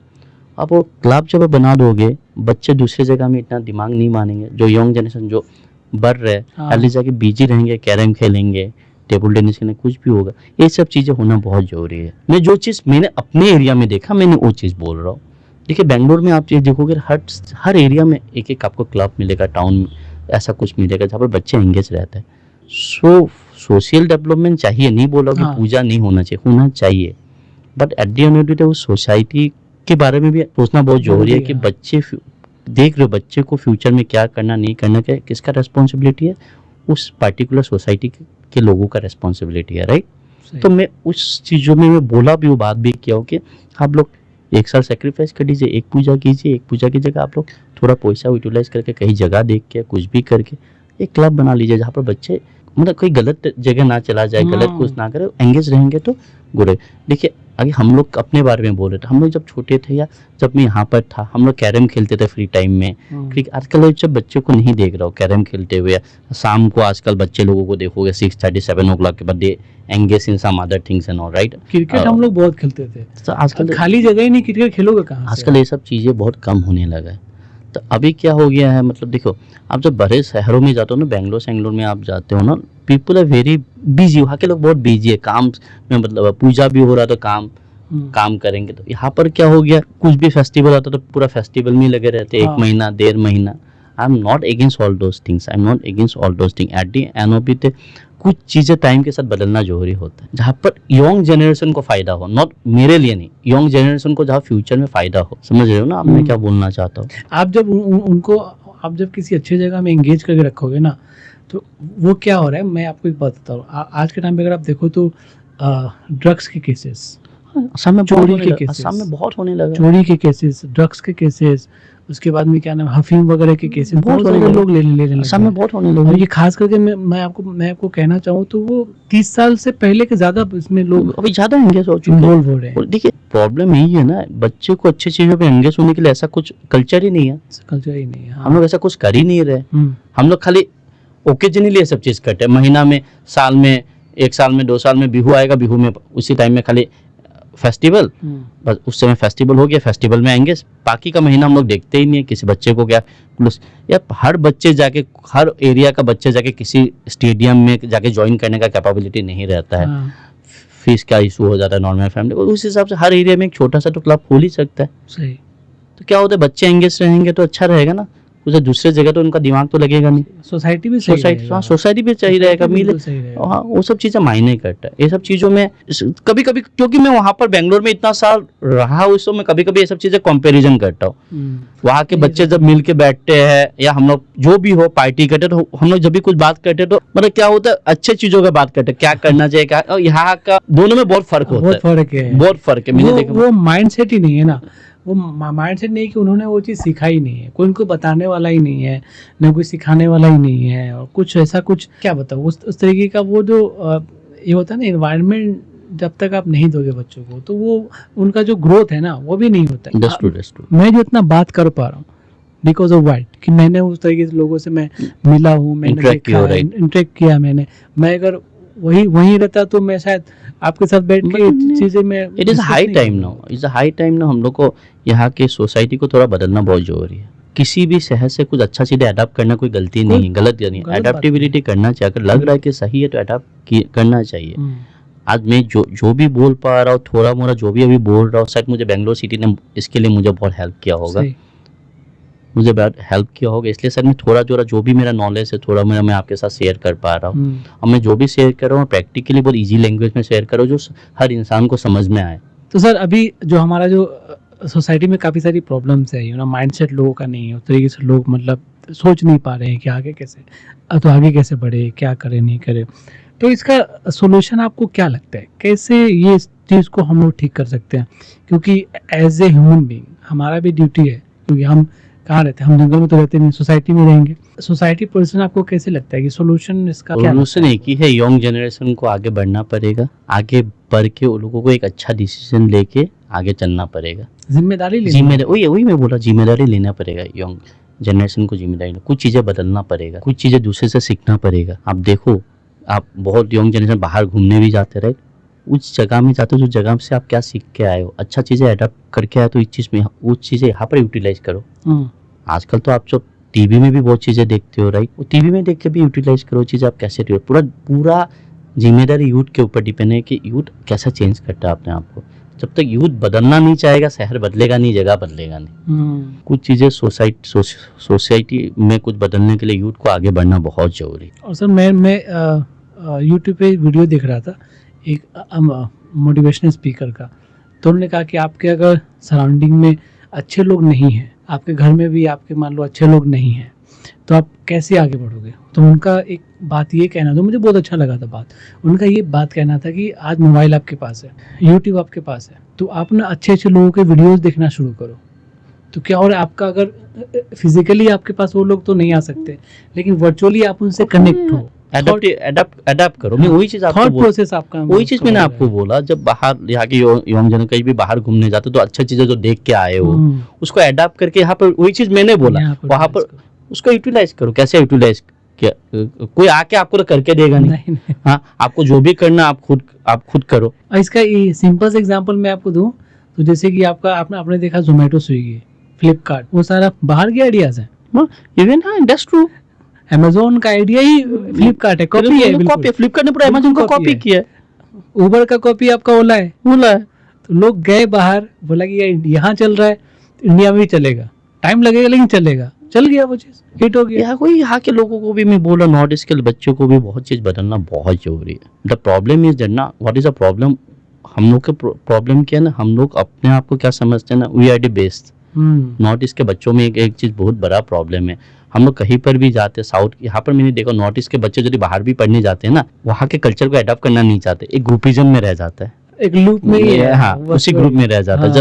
अब वो क्लब जब बना दोगे, बच्चे दूसरी जगह में इतना दिमाग नहीं मानेंगे, जो यंग जनरेशन जो बढ़ रहे हैं एटलीस्ट जाके बिजी रहेंगे, कैरम खेलेंगे, टेबल टेनिस खेलेंगे, कुछ भी होगा। ये सब चीज़ें होना बहुत ज़रूरी है। मैं जो चीज़ मैंने अपने एरिया में देखा, मैंने वो चीज़ बोल रहा हूँ। देखिए बेंगलोर में आप ये देखोगे, हर एरिया में एक आपको क्लब मिलेगा, टाउन में ऐसा कुछ मिलेगा जहाँ पर बच्चे एंगेज रहते हैं। सोशल डेवलपमेंट चाहिए, नहीं बोला कि पूजा नहीं होना चाहिए, होना चाहिए, but at the end of the day उस सोसाइटी के बारे में भी सोचना बहुत जरूरी है कि बच्चे देख रहे हो, बच्चे को फ्यूचर में क्या करना, नहीं करना, क्या किसका रेस्पॉन्सिबिलिटी है, उस पर्टिकुलर सोसाइटी के लोगों का रेस्पॉन्सिबिलिटी है, राइट। तो मैं उस चीज़ों में मैं बोला भी, वो बात भी किया हो कि आप लोग 1 साल सेक्रीफाइस कर दीजिए, 1 पूजा कीजिए, 1 पूजा की जगह आप लोग थोड़ा पैसा यूटिलाइज करके कहीं जगह देख के कुछ भी करके एक क्लब बना लीजिए, जहाँ पर बच्चे मतलब कोई गलत जगह ना चला जाए, गलत कुछ ना करे, एंगेज रहेंगे तो गुड है। देखिए आगे हम लोग अपने बारे में बोल रहे थे, हम लोग जब छोटे थे या जब मैं यहाँ पर था, हम लोग कैरम खेलते थे फ्री टाइम में। आजकल जब बच्चे को नहीं देख रहा हूँ कैरम खेलते हुए, शाम को आजकल बच्चे लोगों को देखोगे 6:30 7 o'clock के बाद they engage in some other things and all, right.
Cricket हम लोग बहुत खेलते थे,
तो आजकल
खाली जगह ही नहीं, क्रिकेट खेलोगे कहाँ से?
आजकल ये सब चीज़ें बहुत कम होने लगा है। तो अभी क्या हो गया है, मतलब देखो आप जब बड़े शहरों में जाते हो ना, बेंगलोर में आप जाते हो ना, पीपल आर वेरी बिजी, वहाँ के लोग बहुत बिजी है काम में, मतलब पूजा भी हो रहा तो काम करेंगे। तो यहाँ पर क्या हो गया, कुछ भी फेस्टिवल आता तो पूरा फेस्टिवल में लगे रहते, 1 महीना 1.5 महीना। आई am not against all those things, eight the end of the कुछ चीज़ें टाइम के साथ बदलना जरूरी होता है, जहाँ पर यंग जनरेशन को फायदा हो, नॉट मेरे लिए नहीं, यंग जनरेशन को जहाँ फ्यूचर में फायदा हो। समझ रहे हो ना आप मैं क्या बोलना चाहता हूँ? आप जब
उनको आप जब किसी अच्छी जगह में एंगेज करके रखोगे ना, तो वो क्या हो रहा है, मैं आपको एक बात बताता हूँ। आज के टाइम पे अगर आप देखो तो ड्रग्स के केसेस,
असम में
चोरी के केसेस,
असम में बहुत होने लगा,
चोरी के केसेस, ड्रग्स के केसेस, उसके बाद में क्या नाम हफीम वगैरह के केसेस बहुत सारे लोग ले लेने
असम में बहुत होने लगे।
और ये खास करके मैं आपको कहना चाहूँ तो वो 30 साल से पहले के ज्यादा इसमें लोग
अभी ज्यादा एंगेज हो चुके हैं। देखिए प्रॉब्लम यही है ना, बच्चे को अच्छी चीजों पे एंगेज होने के लिए ऐसा कुछ कल्चर ही नहीं है, हम लोग ऐसा कुछ कर ही नहीं रहे। हम लोग खाली ओकेजनली ये सब चीज करते हैं, महीना में, साल में, 1 साल में, 2 साल में बिहू आएगा, बिहू में उसी टाइम में खाली फेस्टिवल, बस उस समय फेस्टिवल हो गया, फेस्टिवल में आएंगे, बाकी का महीना हम लोग देखते ही नहीं है किसी बच्चे को। क्या या हर बच्चे जाके, हर एरिया का बच्चे जाके किसी स्टेडियम में जाके ज्वाइन करने का कैपेबिलिटी नहीं रहता है, फीस का इशू हो जाता है नॉर्मल फैमिली को। उस हिसाब से हर एरिया में एक छोटा सा तो क्लब खोल ही सकता है।
सही।
तो क्या होता है, बच्चे एंगेज रहेंगे तो अच्छा रहेगा ना, उसे दूसरे जगह तो उनका दिमाग तो लगेगा नहीं।
सोसाइटी भी सही रहेगा।
सोसाइटी भी सही रहेगा, मिले।
बिल्कुल सही रहेगा।
हाँ, वो सब चीजें मायने करता है। ये सब चीजों में कभी कभी, क्योंकि मैं वहां पर बेंगलोर में इतना साल रहा हूँ, उसमें कभी कभी ये सब चीजें कंपैरिजन करता हूँ। वहाँ के बच्चे जब मिल के बैठते हैं या हम लोग जो भी हो पार्टी करते, तो हम लोग जब भी कुछ बात करते तो मतलब क्या होता है, अच्छे चीजों का बात करते, क्या करना चाहिए, क्या। और यहाँ का दोनों में बहुत फर्क होता है।
बहुत फर्क है,
बहुत फर्क है। मैंने देखा
वो माइंडसेट ही नहीं है ना, वो माइंडसेट नहीं कि उन्होंने वो चीज़ सीखा ही नहीं है, कोई उनको बताने वाला ही नहीं है, ना कोई सिखाने वाला ही नहीं है, और कुछ ऐसा कुछ क्या बताओ उस तरीके का वो जो ये होता है ना इन्वायरमेंट, जब तक आप नहीं दोगे बच्चों को तो वो उनका जो ग्रोथ है ना वो भी नहीं होता है। मैं जो इतना बात कर पा रहा हूँ बिकॉज ऑफ वाइट, कि मैंने उस तरीके से लोगों से मैं मिला हूँ, मैंने देखा, इंटरेक्ट किया मैंने। मैं अगर वही रहता तो मैं शायद आपके साथ बैठ के चीजें में।
It is high time now, it's high time now हम लोग को यहाँ के सोसाइटी को थोड़ा बदलना बहुत जरूरी है। किसी भी शहर से कुछ अच्छा चीजें अडॉप्ट करना कोई गलती नहीं है, गलत नहीं, अडॉप्टिबिलिटी करना चाहिए। अगर लग रहा है कि सही है तो अडॉप्ट करना चाहिए। आज मैं जो भी बोल पा रहा हूँ, थोड़ा मोड़ा जो भी अभी बोल रहा हूँ, शायद मुझे बेंगलोर सिटी ने इसके लिए मुझे बहुत हेल्प किया होगा, मुझे बहुत हेल्प किया होगा। इसलिए सर मैं थोड़ा जो भी मेरा नॉलेज है थोड़ा मेरा मैं आपके साथ शेयर कर पा रहा हूँ। और मैं जो भी शेयर कर रहा हूँ प्रैक्टिकली बहुत इजी लैंग्वेज में शेयर कर रहा हूँ, जो हर इंसान को समझ में आए।
तो सर अभी जो हमारा जो सोसाइटी में काफ़ी सारी प्रॉब्लम्स है, माइंडसेट लोगों का नहीं है उस तरीके से, लोग मतलब सोच नहीं पा रहे हैं कि आगे कैसे बढ़े, क्या करें नहीं करें। तो इसका सोल्यूशन आपको क्या लगता है, कैसे ये चीज़ को हम लोग ठीक कर सकते हैं? क्योंकि एज ए ह्यूमन बीइंग हमारा भी ड्यूटी है, क्योंकि हम कहाँ रहते हैं, हम जंगल में तो रहते नहीं, सोसाइटी में रहेंगे। सोसाइटी पर्सन आपको कैसे लगता है कि सोल्यूशन इसका क्या?
सोल्यूशन एक ही है, यंग जनरेशन को आगे बढ़ना पड़ेगा, आगे बढ़ के उन लोगों को एक अच्छा डिसीजन लेके आगे चलना पड़ेगा, जिम्मेदारी वही मैं बोला, जिम्मेदारी लेना पड़ेगा। यंग जनरेशन को जिम्मेदारी, कुछ चीज़ें बदलना पड़ेगा, कुछ चीज़ें दूसरे से सीखना पड़ेगा। आप देखो, आप बहुत यंग जनरेशन बाहर घूमने भी जाते रहे, उस जगह में जाते हो जो जगह से आप क्या सीख के आए हो, अच्छा चीज़ें अडॉप्ट करके आए तो इस चीज़ में वो चीज़ें यहाँ पर यूटिलाइज करो। आजकल तो आप जो टीवी में भी बहुत चीज़ें देखते हो, राइट, वो टीवी में देख के भी यूटिलाइज करो चीज़ें, आप कैसे पूरा जिम्मेदारी यूथ के ऊपर डिपेंड है कि यूथ कैसा चेंज करता है अपने आप को। जब तक यूथ बदलना नहीं चाहेगा, शहर बदलेगा नहीं, जगह बदलेगा नहीं। कुछ चीज़ें सोसाइटी में कुछ बदलने के लिए यूथ को आगे बढ़ना बहुत जरूरी है।
और सर मैं यूट्यूब पे वीडियो देख रहा था एक मोटिवेशनल स्पीकर का, तो उन्होंने कहा कि आपके अगर सराउंडिंग में अच्छे लोग नहीं हैं, आपके घर में भी आपके मान लो अच्छे लोग नहीं हैं, तो आप कैसे आगे बढ़ोगे? तो उनका एक बात ये कहना था, मुझे बहुत अच्छा लगा था बात, उनका ये बात कहना था कि आज मोबाइल आपके पास है, यूट्यूब आपके पास है, तो आप ना अच्छे लोगों के वीडियोस देखना शुरू करो। तो क्या और आपका अगर फिजिकली आपके पास वो लोग तो नहीं आ सकते, लेकिन वर्चुअली आप उनसे कनेक्ट हो,
अडॉप्ट करो। मैं वही चीज आपको
प्रोसेस आपका
वही चीज मैंने आपको बोला, जब बाहर यहाँ के यंग जन कहीं भी बाहर घूमने जाते तो अच्छी चीजें जो देख के आए हो उसको अडॉप्ट करके यहाँ पर, वही चीज मैंने बोला, वहां पर उसको यूटिलाइज करो। कैसे यूटिलाइज किया? कोई आके आपको तो करके देगा नहीं। हाँ, आपको जो भी करना आप खुद करो।
इसका सिंपल से एग्जांपल मैं आपको दूं तो जैसे कि आपने देखा जोमेटो, स्विगी, फ्लिपकार्ट, वो सारा बाहर के आइडियाज है।
इवन हाँ, दैट्स ट्रू।
अमेज़न का आइडिया ही फ्लिपकार्ट है, कॉपी है, बिल्कुल
फ्लिपकार्ट ने पूरा अमेज़न को कॉपी किया है।
उबर का कॉपी आपका ओला है। तो लोग गए बाहर, बोला कि यहाँ चल रहा है, इंडिया में भी चलेगा, टाइम लगेगा लेकिन चलेगा, चल गया, वो चीज हिट हो गया।
यहाँ के लोगों को भी मैं बोला, नॉर्थ ईस्ट के बच्चों को भी बहुत चीज बदलना बहुत जरूरी है। द प्रॉब्लम इज दैट ना, व्हाट इज द प्रॉब्लम, हम लोग के प्रॉब्लम क्या है ना, हम लोग अपने आप को क्या समझते हैं ना, we are the best. North east के बच्चों में एक चीज बहुत बड़ा प्रॉब्लम है, हम लोग कहीं पर भी जाते, साउथ यहाँ पर मैंने देखा, नॉर्थ ईस्ट के बच्चे यदि बाहर भी पढ़ने जाते हैं ना, वहाँ के कल्चर को अडॉप्ट करना नहीं चाहते, एक ग्रुपिज्म में रह जाता है,
एक लूप में ही है,
हाँ, उसी ग्रुप में रह जाता है।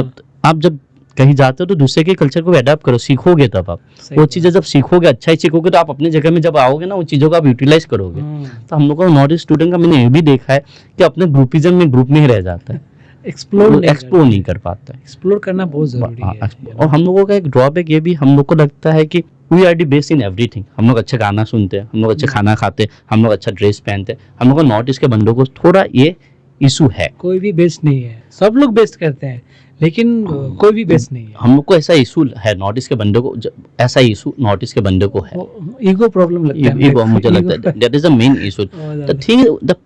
जब कहीं जाते हो तो दूसरे के कल्चर को अडॉप्ट करो, सीखोगे तब आप वो चीजें, जब सीखोगे, अच्छा ही सीखोगे, तो आप अपने जगह में जब आओगे ना, वो चीजों को आप यूटिलाइज करोगे। तो हम लोग को नॉर्थ ईस्ट स्टूडेंट का मैंने ये भी देखा है कि अपने ग्रुपिज्म में, ग्रुप में ही रह जाता है, एक्सप्लोर नहीं कर पाता है।
एक्सप्लोर करना बहुत जरूरी है।
और हम लोगों का एक ड्रॉबैक ये भी, हम लोग को लगता है कि we are the best in everything. हम लोग अच्छा गाना सुनते हैं, हम लोग अच्छा खाना खाते हैं, हम लोग अच्छा ड्रेस पहनते हैं। हम लोग को नॉर्थ ईस्ट के बंदों को थोड़ा ये इशू है,
कोई भी बेस्ट नहीं है, सब लोग बेस्ट करते हैं, लेकिन कोई भी बेस्ट नहीं है।
हम लोग को ऐसा इशू है, नॉर्थ ईस्ट के बंदे को ऐसा इशू नॉर्थ ईस्ट के बंदे को है,
ईगो प्रॉब्लम लगता है।
ईगो मुझे लगता है that is the main issue. The thing, the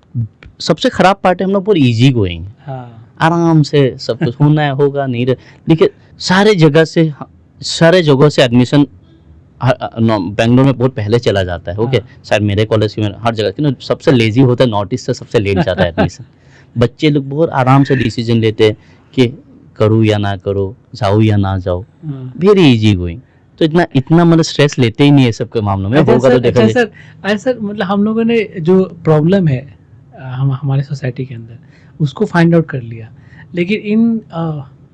सबसे खराब पार्ट है हम लोग बहुत इजी गोइंग, आराम से सब कुछ होना है, होगा नहीं, लेकिन सारे जगह से एडमिशन बेंगलोर में बहुत पहले चला जाता है, ओके शायद मेरे कॉलेज में हर जगह, क्योंकि सबसे लेजी होता है नॉर्थ ईस्ट से, सबसे लेट जाता है एडमिशन। बच्चे लोग बहुत आराम से डिसीजन लेते हैं कि करूँ या ना करूँ, जाऊँ या ना जाऊँ, वेरी इजी गोइंग। तो इतना मतलब स्ट्रेस लेते ही नहीं है सबके मामलों में। होगा तो देखा
सर, सर मतलब हम लोगों ने जो प्रॉब्लम है हमारे सोसाइटी के अंदर उसको फाइंड आउट कर लिया, लेकिन इन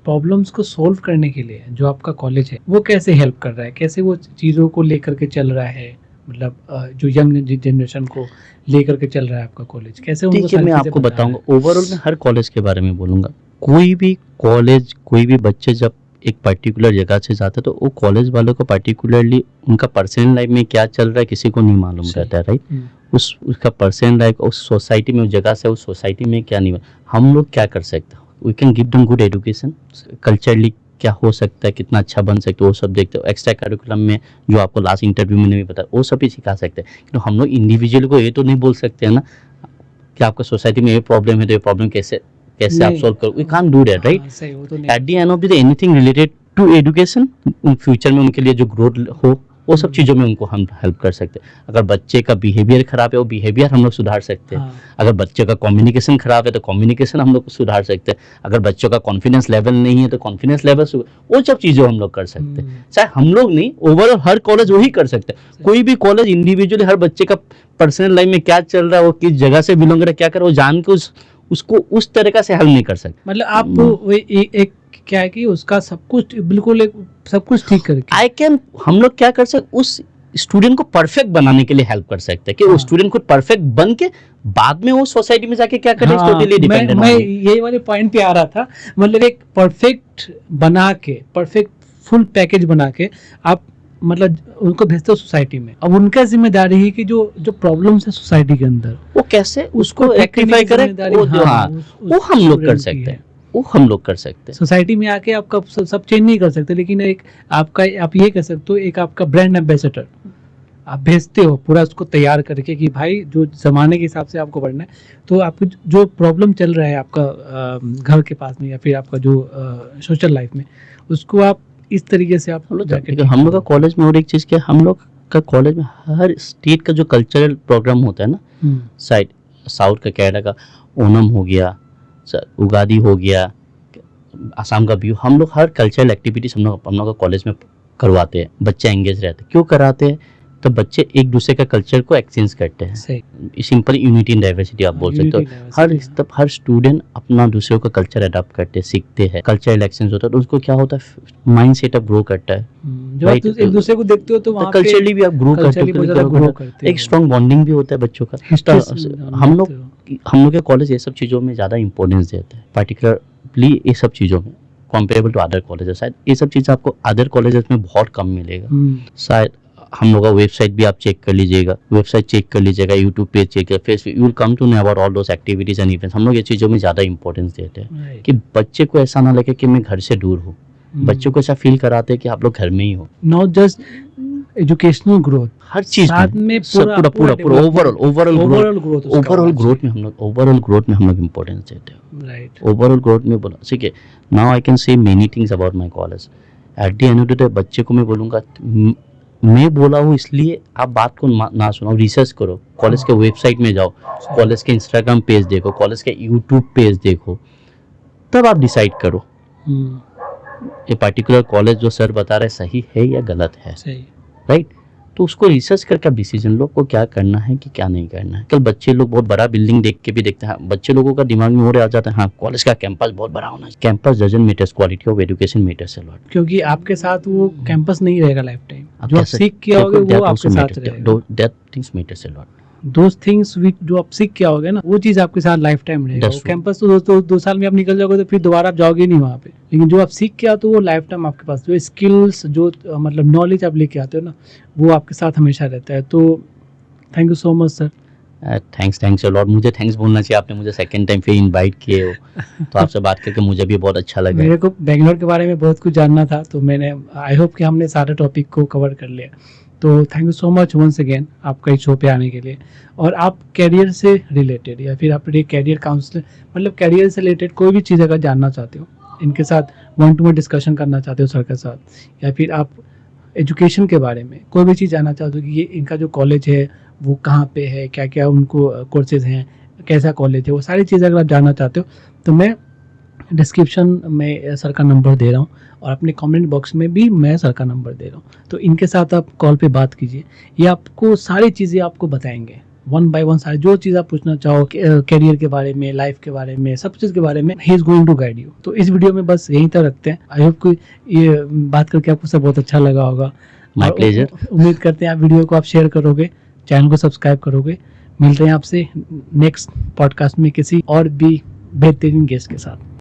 प्रॉब्लम्स को सोल्व करने के लिए जो आपका कॉलेज है वो कैसे हेल्प कर रहा है, कैसे वो चीज़ों को लेकर के चल रहा है, मतलब जो यंग जनरेशन को लेकर के चल रहा है आपका कॉलेज, कैसे उनको?
देखिए मैं आपको बताऊंगा, ओवरऑल मैं हर कॉलेज के बारे में बोलूंगा। कोई भी कॉलेज, कोई भी बच्चे जब एक पर्टिकुलर जगह से जाते हैं तो वो कॉलेज वालों को पर्टिकुलरली उनका पर्सनल लाइफ में क्या चल रहा है किसी को नहीं मालूम रहता है, राइट। उसका पर्सनल लाइफ उस सोसाइटी में, उस जगह से उस सोसाइटी में क्या नहीं, हम लोग क्या कर सकते हैं, we can give them good education. Culturally क्या हो सकता है, कितना अच्छा बन सकता है, वो सब देखते हो। एक्स्ट्रा करिकुलम में जो आपको लास्ट इंटरव्यू में भी पता, वो सब भी सिखा सकते हैं। तो हम लोग इंडिविजुअल को ये तो नहीं बोल सकते हैं ना कि आपका सोसाइटी में ये प्रॉब्लम है तो ये प्रॉब्लम कैसे आप सॉल्व करो, we can't do that, right. At the end of the day anything related to education, future में उनके लिए जो ग्रोथ हो वो सब चीज़ों में उनको हम हेल्प कर सकते हैं। अगर बच्चे का बिहेवियर खराब है, वो बिहेवियर हम लोग सुधार सकते हैं। अगर बच्चे का कम्युनिकेशन खराब है तो कम्युनिकेशन हम लोग सुधार सकते हैं। अगर बच्चों का कॉन्फिडेंस लेवल नहीं है तो कॉन्फिडेंस लेवल, वो सब चीज़ें हम लोग कर सकते हैं। चाहे हम लोग नहीं, ओवरऑल हर कॉलेज वही कर सकते हैं। कोई भी कॉलेज इंडिविजुअली हर बच्चे का पर्सनल लाइफ में क्या चल रहा है, वो किस जगह से बिलोंग कर रहा है, क्या कर रहा है, वो जान के उसको उस तरीका से हेल्प नहीं कर सकते।
मतलब आप एक क्या है कि उसका सब कुछ बिल्कुल सब कुछ ठीक करके
हम लोग क्या कर सकते, उस स्टूडेंट को परफेक्ट बनाने के लिए हेल्प कर सकते हैं कि वो स्टूडेंट को परफेक्ट बन के बाद में वो सोसाइटी में जाके क्या करे, टोटली डिपेंडेंट।
मैं यही वाले पॉइंट पे आ रहा था, मतलब एक परफेक्ट बना के, परफेक्ट फुल पैकेज बना के आप मतलब उनको भेजते हो सोसाइटी में। अब उनका जिम्मेदारी है कि जो प्रॉब्लम्स है सोसाइटी के अंदर वो कैसे उसको रेक्टिफाई करे, वो हम लोग कर सकते हैं।
वो हम लोग कर सकते हैं।
सोसाइटी में आके आपका सब चेंज नहीं कर सकते, लेकिन एक आपका आप ये कह सकते हो, एक आपका ब्रांड एम्बेसडर आप भेजते हो पूरा उसको तैयार करके कि भाई जो ज़माने के हिसाब से आपको बढ़ना है, तो आपको जो प्रॉब्लम चल रहा है आपका घर के पास में या फिर आपका जो सोशल लाइफ में, उसको आप इस तरीके से आप
हम लोग का कॉलेज में और एक चीज़ क्या, हम लोग का कॉलेज में हर स्टेट का जो कल्चरल प्रोग्राम होता है ना, साउथ का कैनेडा का ओनम हो गया, उगादी हो गया, आसाम का व्यू, हम लोग हर कल्चरल एक्टिविटीज हम लोग का कॉलेज में करवाते हैं। बच्चे एंगेज रहते हैं। क्यों कराते हैं? तो बच्चे एक दूसरे का कल्चर को एक्सचेंज करते हैं। सिंपल यूनिटी इन डाइवर्सिटी आप बोल सकते हो। हर स्टूडेंट अपना दूसरे का कल्चर अडॉप्ट करते हैं, सीखते हैं। कल्चरल एक्सचेंज होता है तो उसको क्या होता है, माइंड सेटअप ग्रो करता है।
जब आप एक दूसरे को देखते हो तो वहाँ
कल्चरली भी आप ग्रो करते हो, एक स्ट्रॉन्ग बॉन्डिंग भी होता है बच्चों का। हम लोग के कॉलेज ये सब चीज़ों में ज़्यादा इंपॉर्टेंस देते हैं, पर्टिकुलरली ये सब चीज़ों में कंपेरेबल टू अदर कॉलेजेस। शायद ये सब चीज़ आपको अदर कॉलेजेस में बहुत कम मिलेगा। शायद हम लोग का वेबसाइट भी आप चेक कर लीजिएगा, यूट्यूब पेज चेक कर, Facebook, you will come to know about all those activities and events. हम लोग ये चीज़ों में ज़्यादा इंपॉर्टेंस देते हैं कि बच्चे को ऐसा ना लगे कि मैं घर से दूर हूँ। बच्चों को ऐसा फील कराते हैं कि आप लोग घर में ही हो।
नॉट जस्ट एजुकेशनल ग्रोथ,
हर चीज में पूरा ओवरऑल ग्रोथ में हम लोग इंपॉर्टेंस देते हैं।
राइट,
ओवरऑल ग्रोथ में बोला, ठीक है। Now I can say many things about my college. Eight the end of the day बच्चे को मैं बोलूँगा, मैं बोला हूँ इसलिए आप बात को ना सुनो, रिसर्च करो, कॉलेज के वेबसाइट में जाओ, कॉलेज के इंस्टाग्राम पेज देखो, कॉलेज के यूट्यूब पेज देखो, तब आप डिसाइड करो ये पर्टिकुलर कॉलेज जो सर बता रहे सही है या गलत है, राइट। तो उसको रिसर्च करके आप डिसीजन लो को क्या करना है कि क्या नहीं करना है। कल बच्चे लोग बहुत बड़ा बिल्डिंग देख के भी देखते हैं, बच्चे लोगों का दिमाग में हो रहा आ जाता है हाँ कॉलेज का कैंपस बहुत बड़ा होना चाहिए। Campus doesn't matters, quality of education matters a lot.
क्योंकि आपके साथ वो कैंपस नहीं रहेगा लाइफ टाइम, जो आप सीख के आओगे वो आपके साथ रहेगा।
That things matters a lot.
Those things जो आप सीख के आओगे ना, वो चीज आपके साथ लाइफ टाइम रहेगा। वो कैंपस तो 2 साल में आप निकल जाओगे तो फिर दोबारा आप जाओगे नहीं वहाँ पे, लेकिन जो आप सीख के आते हो वो लाइफ टाइम आपके पास, जो स्किल्स जो मतलब नॉलेज आप लेके आते हो ना, वो आपके साथ हमेशा रहता है। तो thank you so much sir.
Thanks a lot. मुझे थैंक्स बोलना चाहिए, आपने मुझे सेकंड टाइम फिर इनवाइट किए हो, तो आपसे बात करके मुझे भी बहुत अच्छा लगा।
मेरे को बेंगलोर के बारे में बहुत कुछ जानना था, तो मैंने आई होप कि हमने सारे टॉपिक को कवर कर लिया। तो thank you so much once again आपका इस शो पे आने के लिए। और आप कैरियर से रिलेटेड या फिर आप कैरियर काउंसलर, मतलब कैरियर से रिलेटेड कोई भी चीज़ अगर जानना चाहते हो, इनके साथ 1-to-1 डिस्कशन करना चाहते हो सर के साथ, या फिर आप एजुकेशन के बारे में कोई भी चीज़ जानना चाहते हो कि ये इनका जो कॉलेज है वो कहाँ पे है, क्या क्या उनको कोर्सेज हैं, कैसा कॉलेज है, वो सारी चीज़ें अगर आप जानना चाहते हो तो मैं डिस्क्रिप्शन में सर का नंबर दे रहा हूँ और अपने कमेंट बॉक्स में भी मैं सर का नंबर दे रहा हूँ। तो इनके साथ आप कॉल पे बात कीजिए, ये आपको सारी चीज़ें आपको बताएंगे वन बाय वन, सारी जो चीज़ आप पूछना चाहो करियर के बारे में, लाइफ के बारे में, सब चीज़ के बारे में, he is going to guide you. तो इस वीडियो में बस यहीं तक रखते हैं। आई होप कि ये बात करके आपको सब बहुत अच्छा लगा होगा।
माय
और
प्लेजर।
उम्मीद करते हैं आप वीडियो को आप शेयर करोगे, चैनल को सब्सक्राइब करोगे। मिलते हैं आपसे नेक्स्ट पॉडकास्ट में किसी और भी बेहतरीन गेस्ट के साथ।